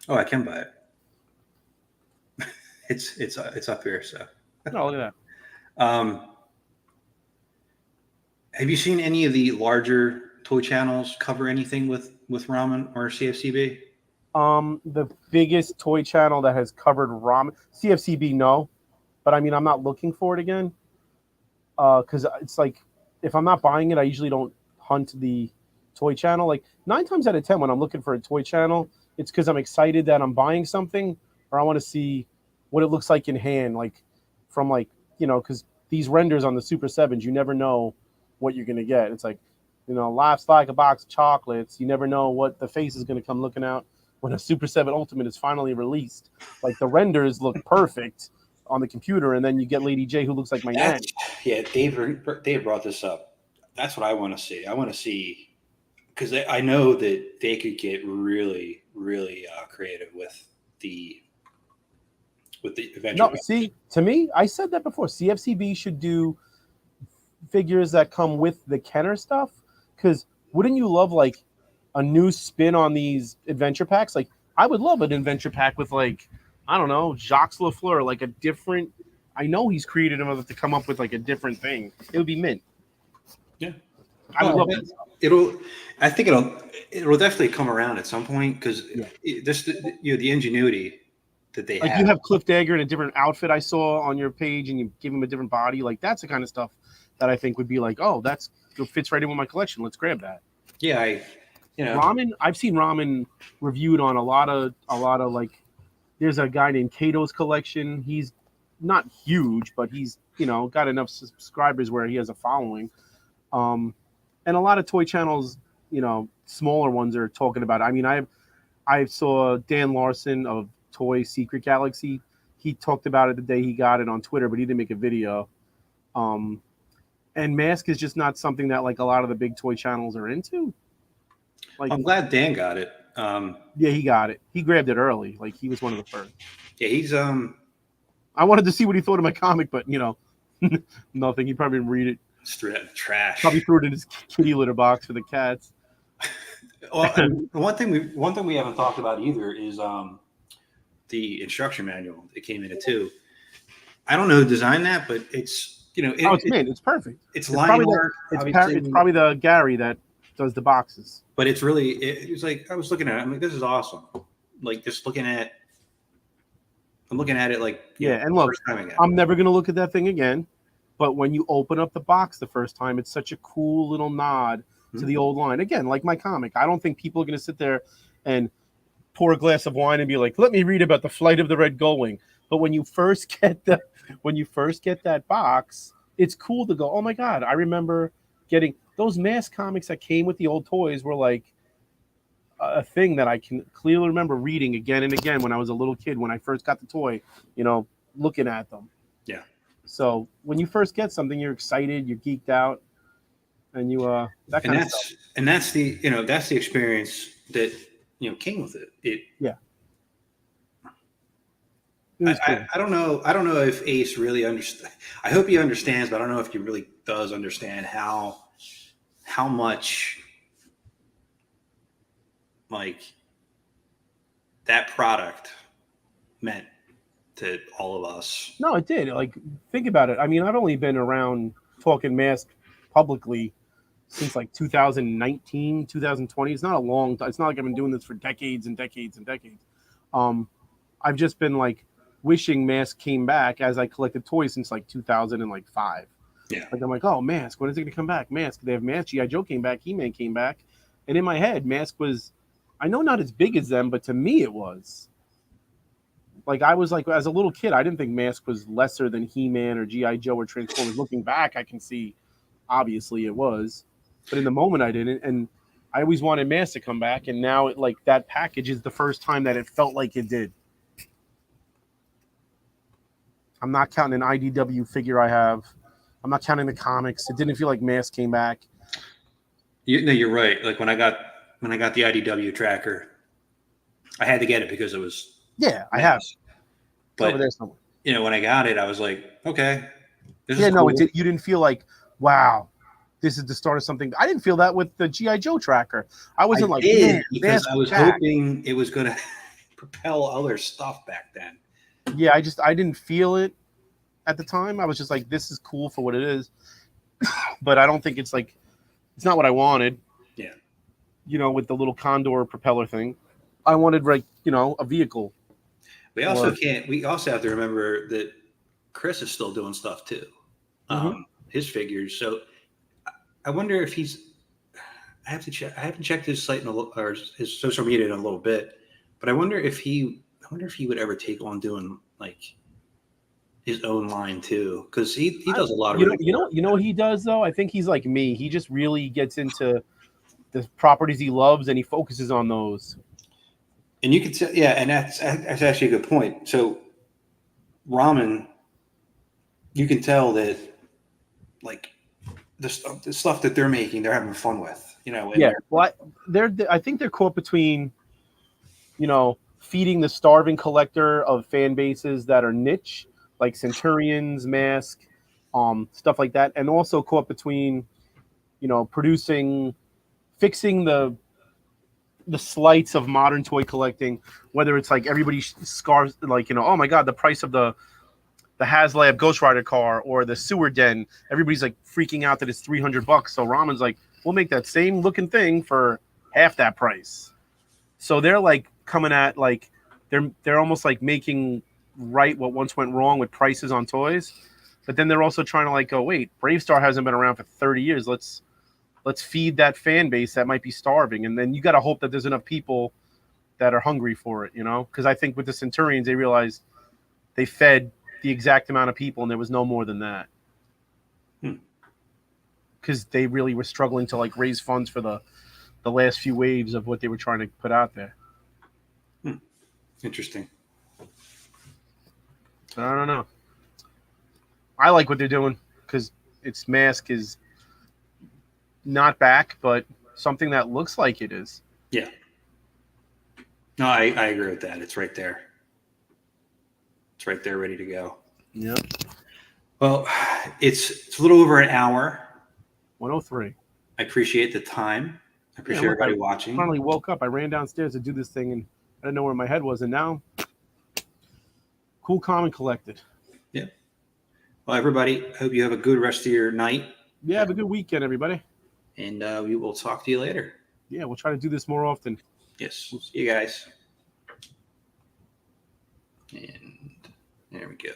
Oh, I can buy it. It's up here. So. Oh, look at that. Have you seen any of the larger toy channels cover anything with Ramen or CFCB? The biggest toy channel that has covered Ramen, CFCB, no, but I mean, I'm not looking for it again. Because it's like, if I'm not buying it, I usually don't hunt the toy channel. Like 9 times out of 10, when I'm looking for a toy channel, it's because I'm excited that I'm buying something, or I want to see what it looks like in hand, like from like, because these renders on the Super 7s, you never know what you're gonna get. It's like, life's like a box of chocolates. You never know what the face is gonna come looking out when a Super 7 Ultimate is finally released. Like the renders look perfect on the computer, and then you get Lady J, who looks like my nanny. Yeah, Dave brought this up. That's what I want to see. I want to see, because I know that they could get really, really creative with the eventual. No, see, to me, I said that before. CFCB should do figures that come with the Kenner stuff, because wouldn't you love like a new spin on these adventure packs? Like I would love an adventure pack with like, I don't know, Jacques Lafleur, like a different. I know he's created them to come up with like a different thing. It would be mint. Yeah, I would love it. I think it'll definitely come around at some point, because the ingenuity that they like have. You have Cliff Dagger in a different outfit I saw on your page, and you give him a different body. Like that's the kind of stuff that I think would be like, oh, it fits right in with my collection. Let's grab that. Yeah, Ramen. I've seen Ramen reviewed on a lot of like. There's a guy named Kato's Collection. He's not huge, but he's got enough subscribers where he has a following. And a lot of toy channels, smaller ones are talking about it. I mean, I saw Dan Larson of Toy Secret Galaxy. He talked about it the day he got it on Twitter, but he didn't make a video. And mask is just not something that like a lot of the big toy channels are into. Like, I'm glad Dan got it. Yeah, he got it. He grabbed it early. Like he was one of the first. Yeah, he's I wanted to see what he thought of my comic, but nothing. He probably didn't read it. Straight trash. Probably threw it in his kitty litter box for the cats. Well, one thing we haven't talked about either is the instruction manual that came in it too. I don't know who designed that, but it's it's perfect. It's line art. It's probably the Gary that does the boxes. But it's really it's like I was looking at it. I'm like, this is awesome. Like just I'm looking at it like and look, I'm never gonna look at that thing again. But when you open up the box the first time, it's such a cool little nod to the old line. Again, like my comic, I don't think people are gonna sit there and pour a glass of wine and be like, "Let me read about the flight of the Red Gullwing." But when you first get that box, it's cool to go, "Oh my god!" I remember getting those mask comics that came with the old toys were like a thing that I can clearly remember reading again and again when I was a little kid, when I first got the toy, looking at them. Yeah. So when you first get something, you're excited, you're geeked out, and that kind of stuff. And that's the that's the experience that came with it. I don't know if Ace really understands. I hope he understands, but I don't know if he really does understand how much like that product meant to all of us. No, it did. Like, think about it. I mean, I've only been around talking mask publicly since like 2019, 2020. It's not a long time. It's not like I've been doing this for decades and decades and decades. I've just been like wishing mask came back as I collected toys since like 2005. Yeah. Like, I'm like, oh, Mask, when is it going to come back? Mask, they have Mask. G.I. Joe came back. He-Man came back. And in my head, Mask was, I know not as big as them, but to me it was. Like, I was like, as a little kid, I didn't think Mask was lesser than He-Man or G.I. Joe or Transformers. Looking back, I can see, obviously, it was. But in the moment, I didn't. And I always wanted Mask to come back. And now, like, that package is the first time that it felt like it did. I'm not counting an IDW figure I have. I'm not counting the comics. It didn't feel like Mask came back. You're right. Like when I got the IDW tracker, I had to get it because it was I have. But over there somewhere. When I got it, I was like, okay, this is cool. You didn't feel like, wow, this is the start of something. I didn't feel that with the G.I. Joe tracker. I wasn't because I was hoping it was going to propel other stuff back then. Yeah, I didn't feel it at the time. I was just like, this is cool for what it is. But I don't think it's like, it's not what I wanted. Yeah. With the little Condor propeller thing. I wanted, like, a vehicle. We also we also have to remember that Chris is still doing stuff too. His figures. So I wonder if I have to check. I haven't checked his site or his social media in a little bit, but I wonder if he would ever take on doing like his own line too, because he does a lot of you know what he does though. I think he's like me. He just really gets into the properties he loves and he focuses on those. And you can tell, and that's actually a good point. So Ramen, you can tell that like the stuff that they're making, they're having fun with. Well, I think they're caught between, feeding the starving collector of fan bases that are niche, like Centurions, Mask, stuff like that, and also caught between, fixing the slights of modern toy collecting, whether it's like everybody scars, like, oh my God, the price of the HasLab Ghost Rider car or the Sewer Den, everybody's like freaking out that it's $300. So Ramen's like, we'll make that same looking thing for half that price. So they're like coming at like they're almost like making right what once went wrong with prices on toys, but then they're also trying to like go, wait, Bravestar hasn't been around for 30 years. Let's feed that fan base that might be starving, and then you got to hope that there's enough people that are hungry for it, because I think with the Centurions they realized they fed the exact amount of people and there was no more than that. Because they really were struggling to like raise funds for the last few waves of what they were trying to put out there. Interesting. I don't know. I like what they're doing because its Mask is not back, but something that looks like it is. Yeah. No, I agree with that. It's right there. It's right there, ready to go. Yeah. Well, it's a little over an hour. 103. I appreciate the time. I appreciate everybody watching. I finally woke up. I ran downstairs to do this thing, and I didn't know where my head was. And now, cool, calm, and collected. Yeah. Well, everybody, hope you have a good rest of your night. Yeah, have a good weekend, everybody. And we will talk to you later. Yeah, we'll try to do this more often. Yes. See you guys. And there we go.